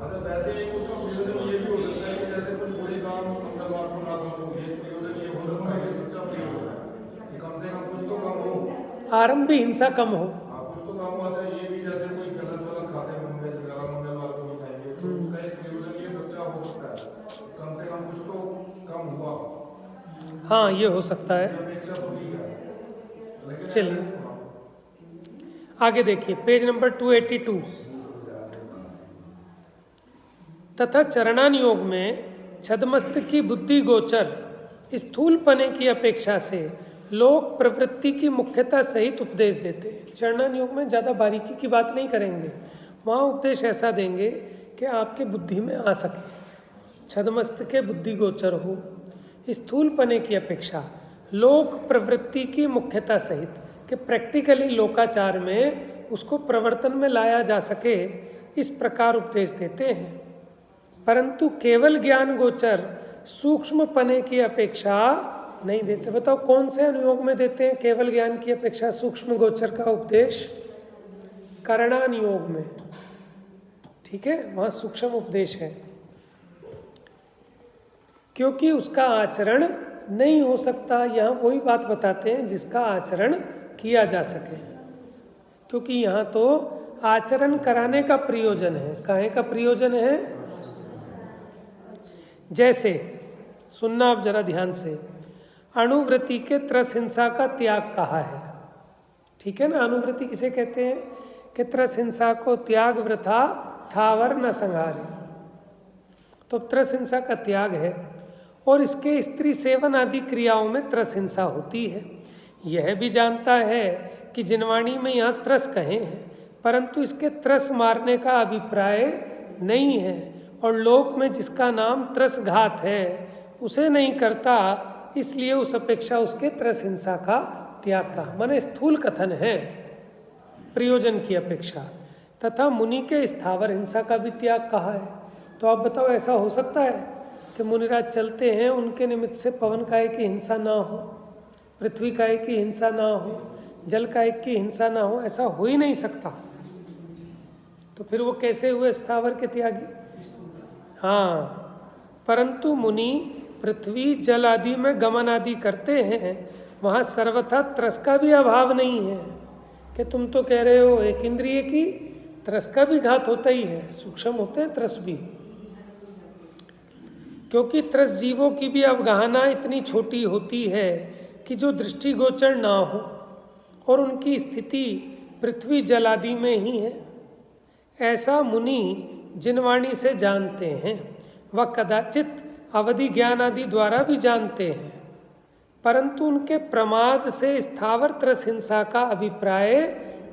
S3: अच्छा, वैसे एक उसका प्रयोजन ये भी हो सकता है कि जैसे कुछ बुरे काम मंगलवार को ना करो, ये प्रयोजन ये हो सकता है, ये सच्चा प्रयोजन है कि कम से कम कुछ तो कम हो,
S1: आरंभी हिंसा कम हो।
S3: हाँ कुछ तो कम हो। अच्छा, ये भी जैसे कोई गलत खाते हैं नॉनवेज वगैरह मंगलवार को नहीं खाएंगे, तो उसका एक प्रयोजन ये सच्चा हो सकता है, कम से कम कुछ तो कम हुआ।
S1: हाँ, ये हो सकता है।
S3: अपेक्षा तो ठीक है, लेकिन
S1: चलिए आगे देखिए, पेज नंबर 282। तथा चरणान योग में छदमस्त की बुद्धि गोचर स्थूलपने की अपेक्षा से लोक प्रवृत्ति की मुख्यता सहित उपदेश देते हैं। चरणान योग में ज़्यादा बारीकी की बात नहीं करेंगे, वहाँ उपदेश ऐसा देंगे कि आपके बुद्धि में आ सके, छदमस्त के बुद्धि गोचर हो, स्थूलपने की अपेक्षा लोक प्रवृत्ति की मुख्यता सहित, कि प्रैक्टिकली लोकाचार में उसको प्रवर्तन में लाया जा सके, इस प्रकार उपदेश देते हैं। परंतु केवल ज्ञान गोचर सूक्ष्म पने की अपेक्षा नहीं देते। बताओ कौन से अनुयोग में देते हैं केवल ज्ञान की अपेक्षा सूक्ष्म गोचर का उपदेश? करणान योग में, ठीक है, वहाँ सूक्ष्म उपदेश है, क्योंकि उसका आचरण नहीं हो सकता। यहाँ वही बात बताते हैं जिसका आचरण किया जा सके, क्योंकि यहाँ तो आचरण कराने का प्रयोजन है। काहे का प्रयोजन है? जैसे सुनना आप जरा ध्यान से, अणुवृत्ति के त्रस हिंसा का त्याग कहा है, ठीक है ना। अणुवृत्ति किसे कहते हैं? कि त्रस हिंसा को त्याग वृथा थावर न संहारे। तो त्रस हिंसा का त्याग है, और इसके स्त्री सेवन आदि क्रियाओं में त्रस हिंसा होती है। यह भी जानता है कि जिनवाणी में यहाँ त्रस कहे हैं, परंतु इसके त्रस मारने का अभिप्राय नहीं है, और लोक में जिसका नाम त्रसघात है उसे नहीं करता, इसलिए उस अपेक्षा उसके त्रस हिंसा का त्याग का, माने स्थूल कथन है प्रयोजन की अपेक्षा। तथा मुनि के स्थावर हिंसा का भी त्याग कहा है। तो आप बताओ, ऐसा हो सकता है कि मुनिराज चलते हैं, उनके निमित्त से पवन काय की हिंसा ना हो, पृथ्वी काय की हिंसा ना हो, जल काय की हिंसा ना हो? ऐसा हो ही नहीं सकता। तो फिर वो कैसे हुए स्थावर के त्यागी? हाँ, परंतु मुनि पृथ्वी जल आदि में गमन आदि करते हैं, वहाँ सर्वथा त्रस का भी अभाव नहीं है। कि तुम तो कह रहे हो एक इंद्रिय की, त्रस का भी घात होता ही है, सूक्ष्म होते हैं त्रस भी, क्योंकि त्रस जीवों की भी अवगाहना इतनी छोटी होती है कि जो दृष्टिगोचर ना हो, और उनकी स्थिति पृथ्वी जल आदि में ही है। ऐसा मुनि जिनवाणी से जानते हैं, वह कदाचित अवधि ज्ञान आदि द्वारा भी जानते हैं, परंतु उनके प्रमाद से स्थावर त्रस हिंसा का अभिप्राय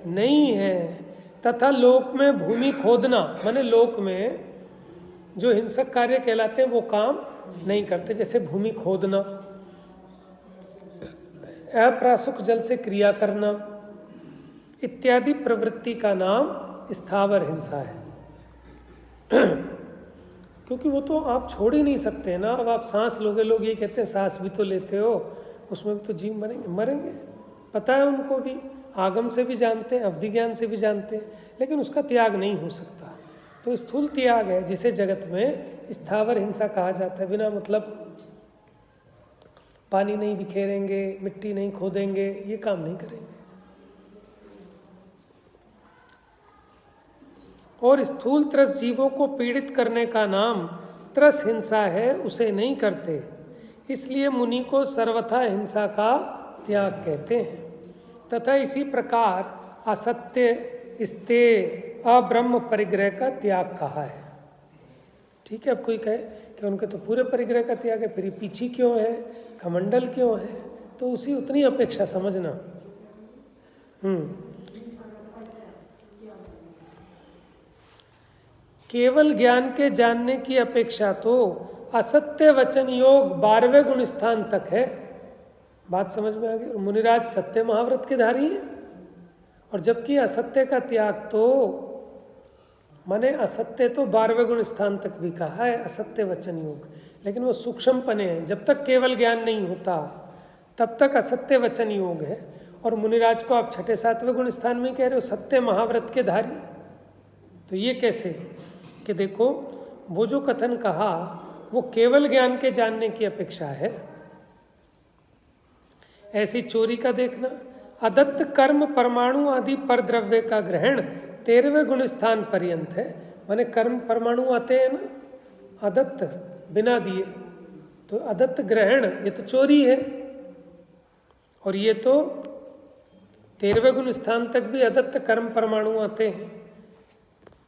S1: नहीं है। तथा लोक में भूमि खोदना, माने लोक में जो हिंसक कार्य कहलाते हैं वो काम नहीं करते, जैसे भूमि खोदना, अप्रासुक जल से क्रिया करना इत्यादि प्रवृत्ति का नाम स्थावर हिंसा है। क्योंकि वो तो आप छोड़ ही नहीं सकते ना। अब आप सांस लोगे, लोग ये कहते हैं सांस भी तो लेते हो, उसमें भी तो जीव मरेंगे, पता है उनको भी, आगम से भी जानते हैं, अवधि ज्ञान से भी जानते हैं, लेकिन उसका त्याग नहीं हो सकता। तो स्थूल त्याग है जिसे जगत में स्थावर हिंसा कहा जाता है। बिना मतलब पानी नहीं बिखेरेंगे, मिट्टी नहीं खोदेंगे, ये काम नहीं करेंगे। और स्थूल त्रस जीवों को पीड़ित करने का नाम त्रस हिंसा है, उसे नहीं करते, इसलिए मुनि को सर्वथा हिंसा का त्याग कहते हैं। तथा इसी प्रकार असत्य, स्ते, अब्रह्म परिग्रह का त्याग कहा है। ठीक है, अब कोई कहे कि उनके तो पूरे परिग्रह का त्याग है, फिर ये पीछी क्यों है, कमंडल क्यों है, तो उसी उतनी अपेक्षा समझना। केवल ज्ञान के जानने की अपेक्षा तो असत्य वचन योग 12वें गुण स्थान तक है। बात समझ में आ गई? मुनिराज सत्य महाव्रत के धारी हैं, और जबकि असत्य का त्याग तो माने असत्य तो 12वें गुण स्थान तक भी कहा है, असत्य वचन योग, लेकिन वो सूक्ष्म पने हैं। जब तक केवल ज्ञान नहीं होता तब तक असत्य वचन योग है, और मुनिराज को आप 6, 7वें गुण स्थान में कह रहे हो सत्य महाव्रत के धारी। तो ये कैसे कि देखो, वो जो कथन कहा वो केवल ज्ञान के जानने की अपेक्षा है। ऐसी चोरी का देखना, अदत्त कर्म परमाणु आदि पर द्रव्य का ग्रहण 13वें गुण स्थान पर्यंत है। माने कर्म परमाणु आते हैं ना, अदत्त बिना दिए, तो अदत्त ग्रहण ये तो चोरी है, और ये तो 13वें गुण स्थान तक भी अदत्त कर्म परमाणु आते हैं।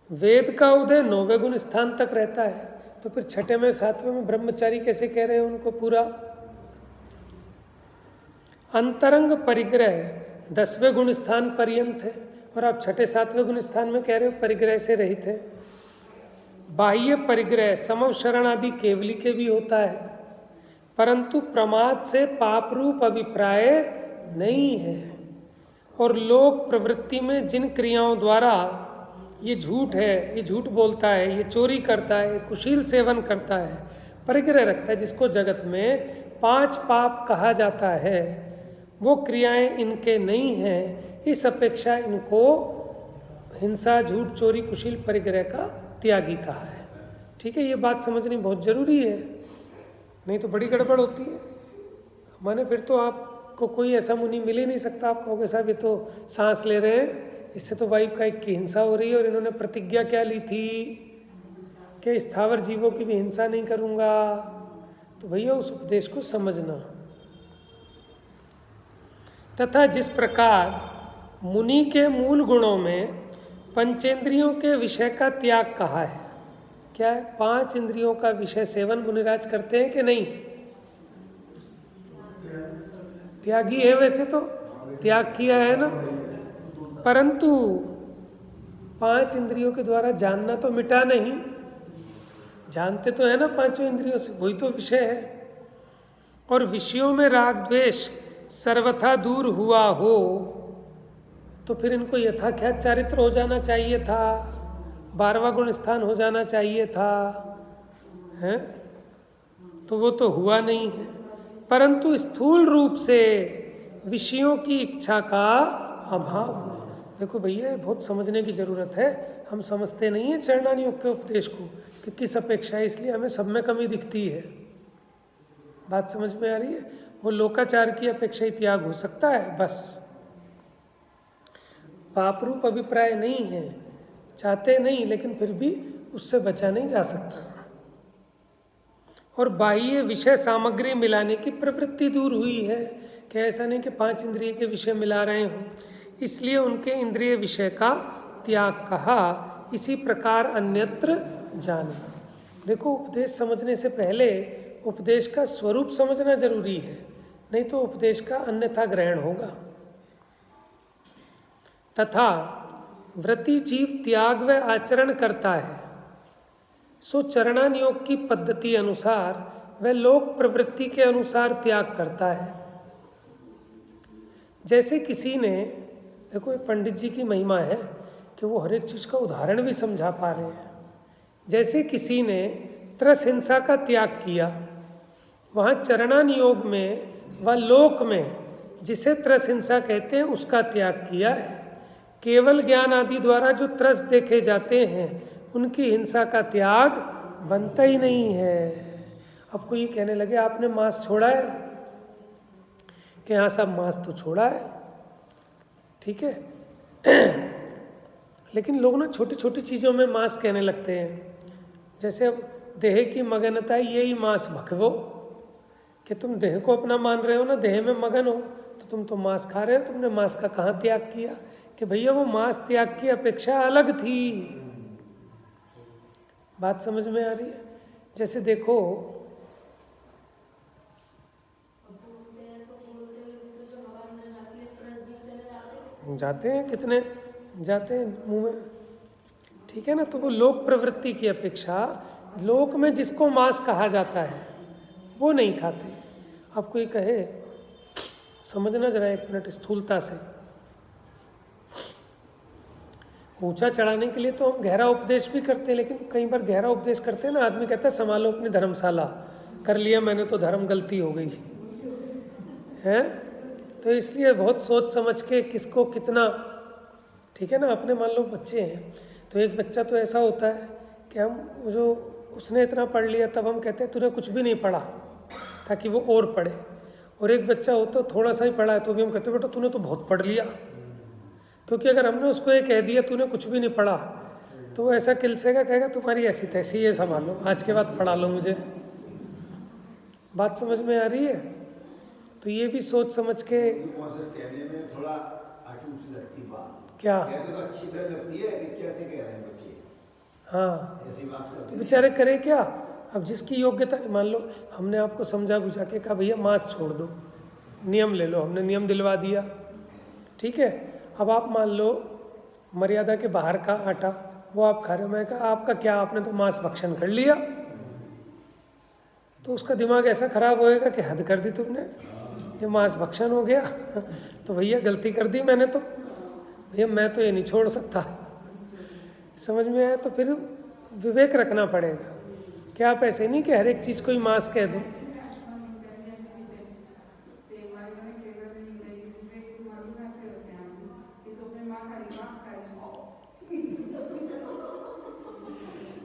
S1: वेद का उदय 9वें गुण स्थान तक रहता है, तो फिर 6 में 7वें में ब्रह्मचारी कैसे कह रहे हैं उनको पूरा? अंतरंग परिग्रह 10वें गुण स्थान पर्यंत है, और आप 6, 7वें गुण स्थान में कह रहे हो परिग्रह से रहित है। बाह्य परिग्रह समव शरण आदि केवली के भी होता है, परंतु प्रमाद से पाप रूप अभिप्राय नहीं है। और लोक प्रवृत्ति में जिन क्रियाओं द्वारा ये झूठ है, ये झूठ बोलता है, ये चोरी करता है, कुशील सेवन करता है, परिग्रह रखता है, जिसको जगत में 5 पाप कहा जाता है, वो क्रियाएं इनके नहीं हैं। इस अपेक्षा इनको हिंसा, झूठ, चोरी, कुशील, परिग्रह का त्यागी कहा है। ठीक है, ये बात समझनी बहुत जरूरी है, नहीं तो बड़ी गड़बड़ होती है। माने फिर तो आपको कोई ऐसा मुनि मिल ही नहीं सकता, आप कहोगे साहब ये तो सांस ले रहे हैं, इससे तो वायु का की हिंसा हो रही है, और इन्होंने प्रतिज्ञा क्या ली थी कि स्थावर जीवों की भी हिंसा नहीं करूँगा। तो भैया उस उपदेश को समझना। तथा जिस प्रकार मुनि के मूल गुणों में पंचेंद्रियों के विषय का त्याग कहा है, क्या है? 5 इंद्रियों का विषय सेवन मुनिराज करते हैं कि नहीं? त्यागी है वैसे तो, त्याग किया है ना, परंतु 5 इंद्रियों के द्वारा जानना तो मिटा नहीं, जानते तो है ना 5 इंद्रियों से, वही तो विषय है। और विषयों में राग द्वेष सर्वथा दूर हुआ हो तो फिर इनको यथाख्यात चारित्र हो जाना चाहिए था, 12वां गुण स्थान हो जाना चाहिए था, हैं? तो वो तो हुआ नहीं है। परंतु स्थूल रूप से विषयों की इच्छा का अभाव हुआ। देखो भैया, ये बहुत समझने की जरूरत है, हम समझते नहीं है चरणानी योग के उपदेश को कि किस अपेक्षा है, इसलिए हमें सब में कमी दिखती है। बात समझ में आ रही है? वो लोकाचार की अपेक्षा ही त्याग हो सकता है, बस। पाप रूप अभिप्राय नहीं है, चाहते नहीं, लेकिन फिर भी उससे बचा नहीं जा सकता। और बाह्य विषय सामग्री मिलाने की प्रवृत्ति दूर हुई है कि ऐसा नहीं कि 5 इंद्रिय के विषय मिला रहे हों, इसलिए उनके इंद्रिय विषय का त्याग कहा। इसी प्रकार अन्यत्र जानना। देखो, उपदेश समझने से पहले उपदेश का स्वरूप समझना जरूरी है, नहीं तो उपदेश का अन्यथा ग्रहण होगा। तथा व्रती जीव त्याग व आचरण करता है, सो चरणान योग की पद्धति अनुसार वह लोक प्रवृत्ति के अनुसार त्याग करता है। जैसे किसी ने, देखो पंडित जी की महिमा है कि वो हर एक चीज का उदाहरण भी समझा पा रहे हैं। जैसे किसी ने त्रस हिंसा का त्याग किया, वहाँ चरणान योग में व लोक में जिसे त्रस हिंसा कहते हैं उसका त्याग किया है। केवल ज्ञान आदि द्वारा जो त्रस देखे जाते हैं उनकी हिंसा का त्याग बनता ही नहीं है। अब कोई कहने लगे आपने मांस छोड़ा है, कि हाँ साहब मांस तो छोड़ा है, ठीक है, लेकिन लोग ना छोटी छोटी चीज़ों में मांस कहने लगते हैं। जैसे अब देह की मगनता यही मांस भखवो, कि तुम देह को अपना मान रहे हो ना, देह में मगन हो, तो तुम तो मांस खा रहे हो, तुमने मांस का कहाँ त्याग किया? कि भैया वो मांस त्याग की अपेक्षा अलग थी। बात समझ में आ रही है? जैसे देखो, जाते हैं, कितने जाते हैं मुंह में, ठीक है ना। तो वो लोक प्रवृत्ति की अपेक्षा लोक में जिसको मांस कहा जाता है वो नहीं खाते। अब कोई कहे, समझना जरा एक मिनट स्थूलता से, ऊंचा चढ़ाने के लिए तो हम गहरा उपदेश भी करते हैं, लेकिन कई बार गहरा उपदेश करते हैं ना, आदमी कहता है संभालो अपनी धर्मशाला, कर लिया मैंने तो धर्म, गलती हो गई है। तो इसलिए बहुत सोच समझ के किसको कितना, ठीक है ना। अपने मान लो बच्चे हैं, तो एक बच्चा तो ऐसा होता है कि हम जो उसने इतना पढ़ लिया तब हम कहते हैं तूने कुछ भी नहीं पढ़ा, ताकि वो और पढ़े। और एक बच्चा हो तो थोड़ा सा ही पढ़ा है तो भी हम कहते हैं बेटा तूने तो बहुत पढ़ लिया, क्योंकि अगर हमने उसको ये कह दिया तूने कुछ भी नहीं पढ़ा तो वो ऐसा किलसेगा, कहेगा तुम्हारी ऐसी तैसी है, संभालो, आज के बाद पढ़ा लो मुझे। बात समझ में आ रही है? तो ये भी सोच समझ के,
S2: कहने में थोड़ा अटूट सी लगती बात,
S1: क्या
S2: कहते तो अच्छी तरह लगती है कि कैसे कह रहे हैं बच्चे,
S1: हाँ,
S2: ऐसी बात
S1: तो बेचारे करे क्या। अब जिसकी योग्यता, मान लो हमने आपको समझा बुझा के कहा भैया मांस छोड़ दो, नियम ले लो, हमने नियम दिलवा दिया, ठीक है। अब आप मान लो मर्यादा के बाहर का आटा वो आप खा रहे हो, मैं कहा आपका क्या, आपने तो मांस भक्षण कर लिया, तो उसका दिमाग ऐसा खराब होएगा कि हद कर दी तुमने, ये मांस भक्षण हो गया तो भैया गलती कर दी मैंने, तो भैया मैं तो ये नहीं छोड़ सकता। समझ में आया? तो फिर विवेक रखना पड़ेगा कि आप ऐसे नहीं कि हर एक चीज़ को ही मांस कह दो।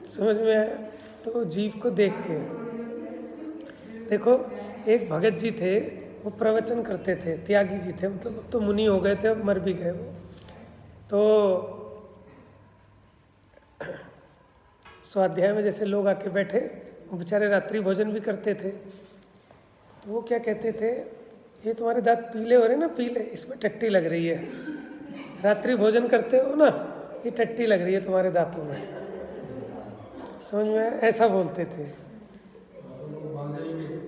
S1: समझ में आया? तो जीव को देख के देखो, एक भगत जी थे, वो प्रवचन करते थे, त्यागी जी थे, मतलब अब तो मुनि हो गए थे, अब मर भी गए वो। तो स्वाध्याय में जैसे लोग आके बैठे, वो बेचारे रात्रि भोजन भी करते थे, तो वो क्या कहते थे, ये तुम्हारे दांत पीले हो रहे ना, पीले, इसमें टट्टी लग रही है, रात्रि भोजन करते हो ना, ये टट्टी लग रही है तुम्हारे दांतों में। समझ में? ऐसा बोलते थे।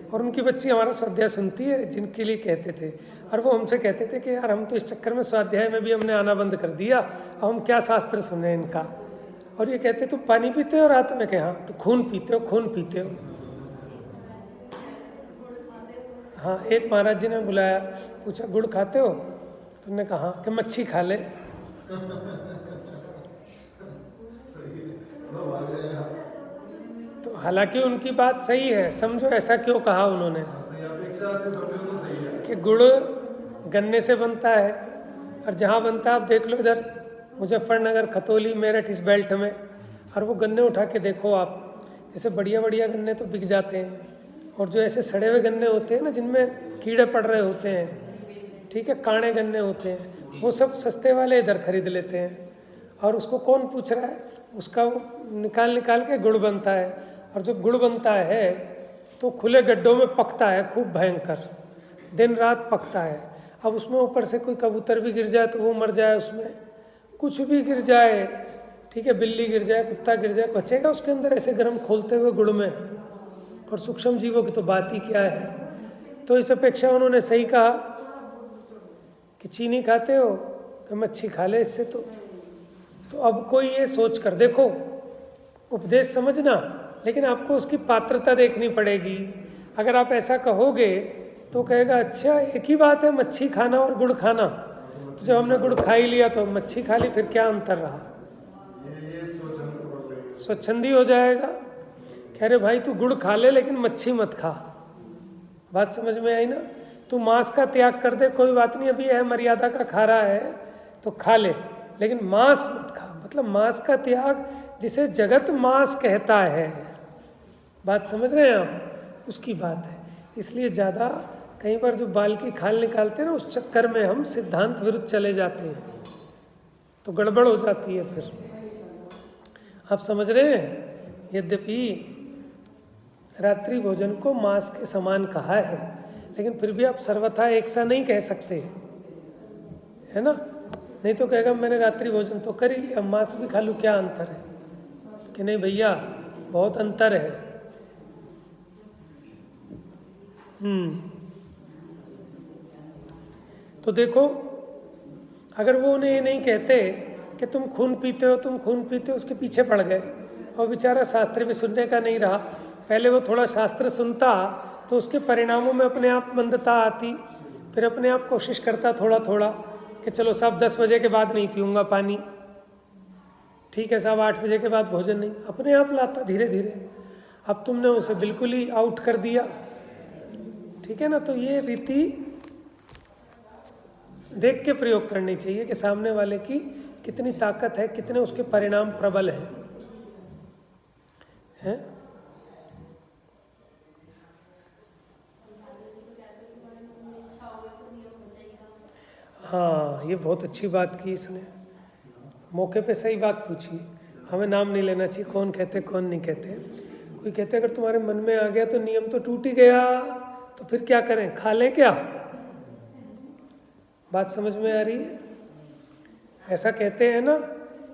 S1: और उनकी बच्ची हमारा स्वाध्याय सुनती है, जिनके लिए कहते थे। और वो हमसे कहते थे कि यार हम तो इस चक्कर में स्वाध्याय में भी हमने आना बंद कर दिया, अब हम क्या शास्त्र सुने इनका। और ये कहते तुम पानी पीते हो रात में? क्या? हाँ। तो खून पीते हो? खून पीते हो? हाँ। एक महाराज जी ने बुलाया, पूछा गुड़ खाते हो? तुमने कहा हाँ। कि मच्छी खा ले। तो हालांकि उनकी बात सही है, समझो ऐसा क्यों कहा उन्होंने कि गुड़ गन्ने से बनता है, और जहाँ बनता है आप देख लो इधर मुजफ्फरनगर, खतौली, मेरठ, इस बेल्ट में, और वो गन्ने उठा के देखो आप, जैसे बढ़िया बढ़िया गन्ने तो बिक जाते हैं, और जो ऐसे सड़े हुए गन्ने होते हैं ना जिनमें कीड़े पड़ रहे होते हैं, ठीक है, काणे गन्ने होते हैं, वो सब सस्ते वाले इधर खरीद लेते हैं। और उसको कौन पूछ रहा है? उसका वो निकाल के गुड़ बनता है, और जो गुड़ बनता है तो खुले गड्ढों में पकता है, खूब भयंकर, दिन रात पकता है। अब उसमें ऊपर से कोई कबूतर भी गिर जाए तो वो मर जाए, उसमें कुछ भी गिर जाए, ठीक है, बिल्ली गिर जाए, कुत्ता गिर जाए, बचेगा उसके अंदर ऐसे गर्म खोलते हुए गुड़ में? और सूक्ष्म जीवों की तो बात ही क्या है। तो इस अपेक्षा उन्होंने सही कहा कि चीनी खाते हो कि मच्छी खा ले इससे। तो अब कोई ये सोच कर देखो, उपदेश समझना, लेकिन आपको उसकी पात्रता देखनी पड़ेगी। अगर आप ऐसा कहोगे तो कहेगा अच्छा एक ही बात है मच्छी खाना और गुड़ खाना, तो जब हमने गुड़ खा ही लिया तो मच्छी खा ली, फिर क्या अंतर रहा? स्वच्छंदी हो जाएगा। कह रहे भाई तू गुड़ खा ले लेकिन मच्छी मत खा। बात समझ में आई ना? तू मांस का त्याग कर दे, कोई बात नहीं, अभी है मर्यादा का खा रहा है तो खा ले, लेकिन मांस मत खा। मतलब मांस का त्याग जिसे जगत मांस कहता है, बात समझ रहे हैं आप? उसकी बात है। इसलिए ज़्यादा कई बार जो बाल की खाल निकालते हैं ना, उस चक्कर में हम सिद्धांत विरुद्ध चले जाते हैं, तो गड़बड़ हो जाती है फिर। आप समझ रहे हैं? यद्यपि रात्रि भोजन को मांस के समान कहा है, लेकिन फिर भी आप सर्वथा एक सा नहीं कह सकते, है ना? नहीं तो कहेगा मैंने रात्रि भोजन तो कर ही लिया, मांस भी खा लूँ, क्या अंतर है? कि नहीं भैया बहुत अंतर है। तो देखो, अगर वो उन्हें ये नहीं कहते कि तुम खून पीते हो, तुम खून पीते हो, उसके पीछे पड़ गए, और बेचारा शास्त्र भी सुनने का नहीं रहा। पहले वो थोड़ा शास्त्र सुनता तो उसके परिणामों में अपने आप मंदता आती, फिर अपने आप कोशिश करता थोड़ा थोड़ा कि चलो साहब 10 बजे के बाद नहीं पीऊँगा पानी, ठीक है साहब 8 बजे के बाद भोजन नहीं, अपने आप लाता धीरे धीरे। अब तुमने उसे बिल्कुल ही आउट कर दिया, ठीक है ना? तो ये रीति देख के प्रयोग करनी चाहिए कि सामने वाले की कितनी ताकत है, कितने उसके परिणाम प्रबल हैं। हाँ, ये बहुत अच्छी बात की इसने, मौके पे सही बात पूछी। हमें नाम नहीं लेना चाहिए, कौन कहते कौन नहीं कहते। कोई कहते अगर तुम्हारे मन में आ गया तो नियम तो टूट ही गया, तो फिर क्या करें, खा लें क्या? बात समझ में आ रही है? ऐसा कहते हैं ना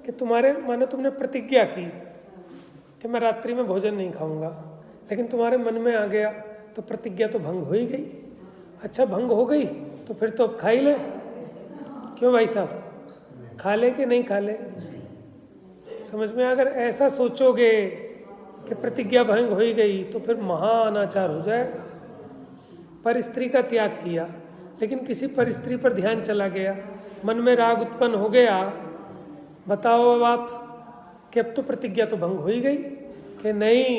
S1: कि तुम्हारे मानो तुमने प्रतिज्ञा की कि मैं रात्रि में भोजन नहीं खाऊंगा, लेकिन तुम्हारे मन में आ गया तो प्रतिज्ञा तो भंग हो ही गई। अच्छा भंग हो गई तो फिर तो अब खा ही ले। क्यों भाई साहब, खा ले कि नहीं खा ले? समझ में? अगर ऐसा सोचोगे कि प्रतिज्ञा भंग हो ही गई तो फिर महान अनाचार हो जाएगा। पर स्त्री का त्याग किया, लेकिन किसी पर स्त्री पर ध्यान चला गया, मन में राग उत्पन्न हो गया, बताओ अब आप कि अब तो प्रतिज्ञा तो भंग हो ही गई कि नहीं?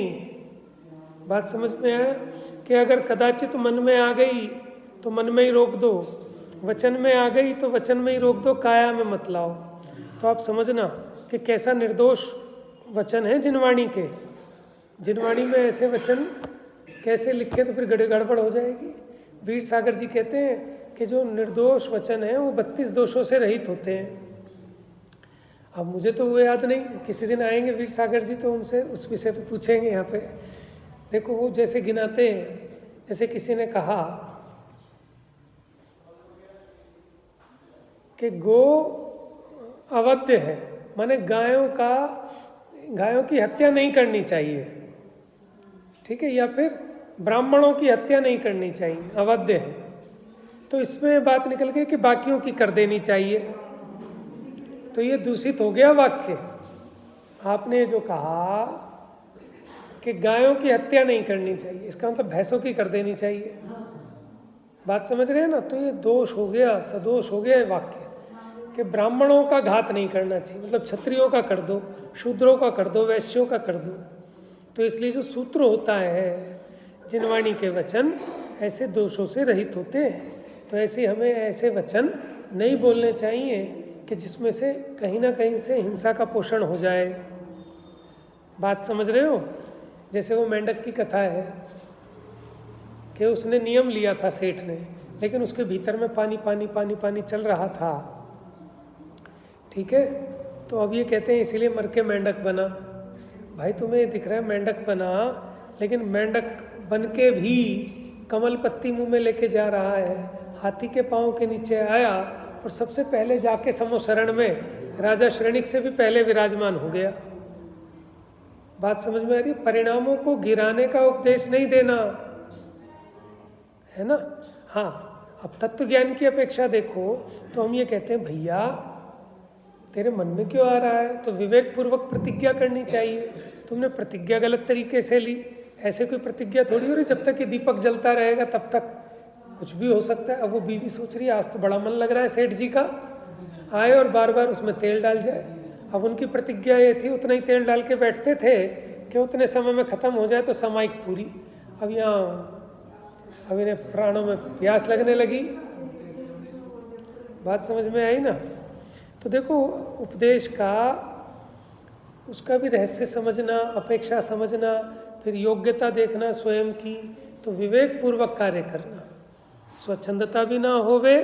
S1: बात समझ में आया? कि अगर कदाचित मन में आ गई तो मन में ही रोक दो, वचन में आ गई तो वचन में ही रोक दो, काया में मत लाओ। तो आप समझना कि कैसा निर्दोष वचन है जिनवाणी के। जिनवाणी में ऐसे वचन कैसे लिखे तो फिर गड़बड़ हो जाएगी। वीर सागर जी कहते हैं कि जो निर्दोष वचन है वो 32 दोषों से रहित होते हैं। अब मुझे तो वो याद नहीं, किसी दिन आएंगे वीर सागर जी तो उनसे उस विषय पे पूछेंगे। यहाँ पे देखो वो जैसे गिनाते हैं, जैसे किसी ने कहा कि गो अवध्य है, माने गायों की हत्या नहीं करनी चाहिए, ठीक है, या फिर ब्राह्मणों की हत्या नहीं करनी चाहिए, अवध्य है। तो इसमें बात निकल गई कि बाकियों की कर देनी चाहिए, तो ये दूषित हो गया वाक्य। आपने जो कहा कि गायों की हत्या नहीं करनी चाहिए, इसका मतलब भैंसों की कर देनी चाहिए। बात समझ रहे हैं ना? तो ये दोष हो गया, सदोष हो गया वाक्य कि ब्राह्मणों का घात नहीं करना चाहिए, मतलब क्षत्रियों का कर दो, शूद्रों का कर दो, वैश्यों का कर दो। तो इसलिए जो सूत्र होता है, जिनवाणी के वचन ऐसे दोषों से रहित होते हैं। तो ऐसे हमें ऐसे वचन नहीं बोलने चाहिए कि जिसमें से कहीं ना कहीं से हिंसा का पोषण हो जाए। बात समझ रहे हो? जैसे वो मेंढक की कथा है कि उसने नियम लिया था सेठ ने, लेकिन उसके भीतर में पानी पानी पानी पानी चल रहा था। ठीक है, तो अब ये कहते हैं इसीलिए मर के मेंढक बना। भाई तुम्हें दिख रहा है मेंढक बना, लेकिन मेंढक बन के भी कमल पत्ती मुंह में लेके जा रहा है, हाथी के पाँव के नीचे आया और सबसे पहले जाके समोशरण में राजा श्रेणिक से भी पहले विराजमान हो गया। बात समझ में आ रही है? परिणामों को गिराने का उपदेश नहीं देना है ना। हाँ, अब तत्व ज्ञान की अपेक्षा देखो तो हम ये कहते हैं भैया तेरे मन में क्यों आ रहा है, तो विवेक पूर्वक प्रतिज्ञा करनी चाहिए। तुमने प्रतिज्ञा गलत तरीके से ली, ऐसे कोई प्रतिज्ञा थोड़ी हो रही जब तक कि दीपक जलता रहेगा तब तक कुछ भी हो सकता है। अब वो बीवी सोच रही है आज तो बड़ा मन लग रहा है सेठ जी का, आए और बार बार उसमें तेल डाल जाए। अब उनकी प्रतिज्ञा ये थी, उतना ही तेल डाल के बैठते थे कि उतने समय में ख़त्म हो जाए तो समाइक पूरी। अब यहाँ अब इन्हें प्राणों में प्यास लगने लगी। बात समझ में आई ना? तो देखो उपदेश का उसका भी रहस्य समझना, अपेक्षा समझना, फिर योग्यता देखना स्वयं की, तो विवेक पूर्वक कार्य करना, स्वच्छंदता भी ना होवे,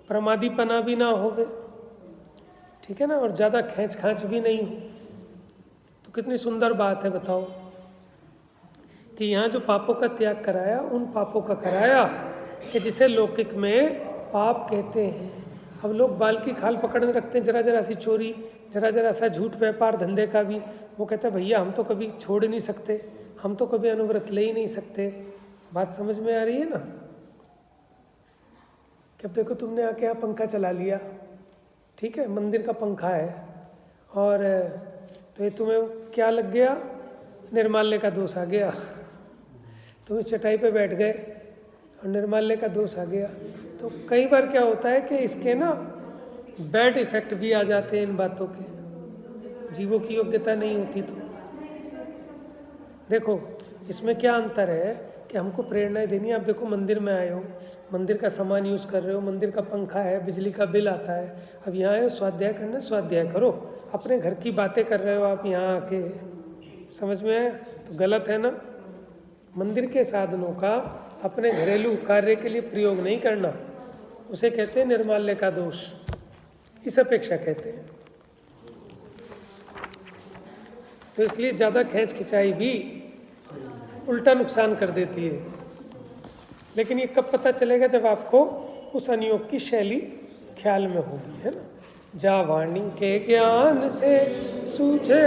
S1: प्रमादीपना भी ना होवे, ठीक है ना, और ज़्यादा खींच खांच भी नहीं हो। तो कितनी सुंदर बात है बताओ कि यहाँ जो पापों का त्याग कराया, उन पापों का कराया कि जिसे लौकिक में पाप कहते हैं। अब लोग बाल की खाल पकड़ में रखते हैं, जरा जरा सी चोरी, जरा जरा सा झूठ व्यापार धंधे का भी। वो कहते हैं भैया हम तो कभी छोड़ नहीं सकते, हम तो कभी अनुव्रत ले ही नहीं सकते। बात समझ में आ रही है ना? कि अब देखो तुमने आके यहाँ पंखा चला लिया, ठीक है, मंदिर का पंखा है, और तो ये तुम्हें क्या लग गया, निर्माल्य का दोष आ गया। तुम इस चटाई पे बैठ गए और निर्माल्य का दोष आ गया। तो कई बार क्या होता है कि इसके ना बैड इफेक्ट भी आ जाते हैं इन बातों के, जीवों की योग्यता नहीं होती। तो देखो इसमें क्या अंतर है कि हमको प्रेरणाएं देनी है। आप देखो मंदिर में आए हो, मंदिर का सामान यूज़ कर रहे हो, मंदिर का पंखा है, बिजली का बिल आता है, अब यहाँ आए हो स्वाध्याय करना, स्वाध्याय करो। अपने घर की बातें कर रहे हो आप यहाँ आके, समझ में आए? तो गलत है ना। मंदिर के साधनों का अपने घरेलू कार्य के लिए प्रयोग नहीं करना, उसे कहते हैं निर्माल्य का दोष, इस अपेक्षा कहते हैं। तो इसलिए ज़्यादा खींच खिंचाई भी उल्टा नुकसान कर देती है। लेकिन ये कब पता चलेगा, जब आपको उस अनियोग की शैली ख्याल में होगी, है ना। जा वाणी के ज्ञान से सूझे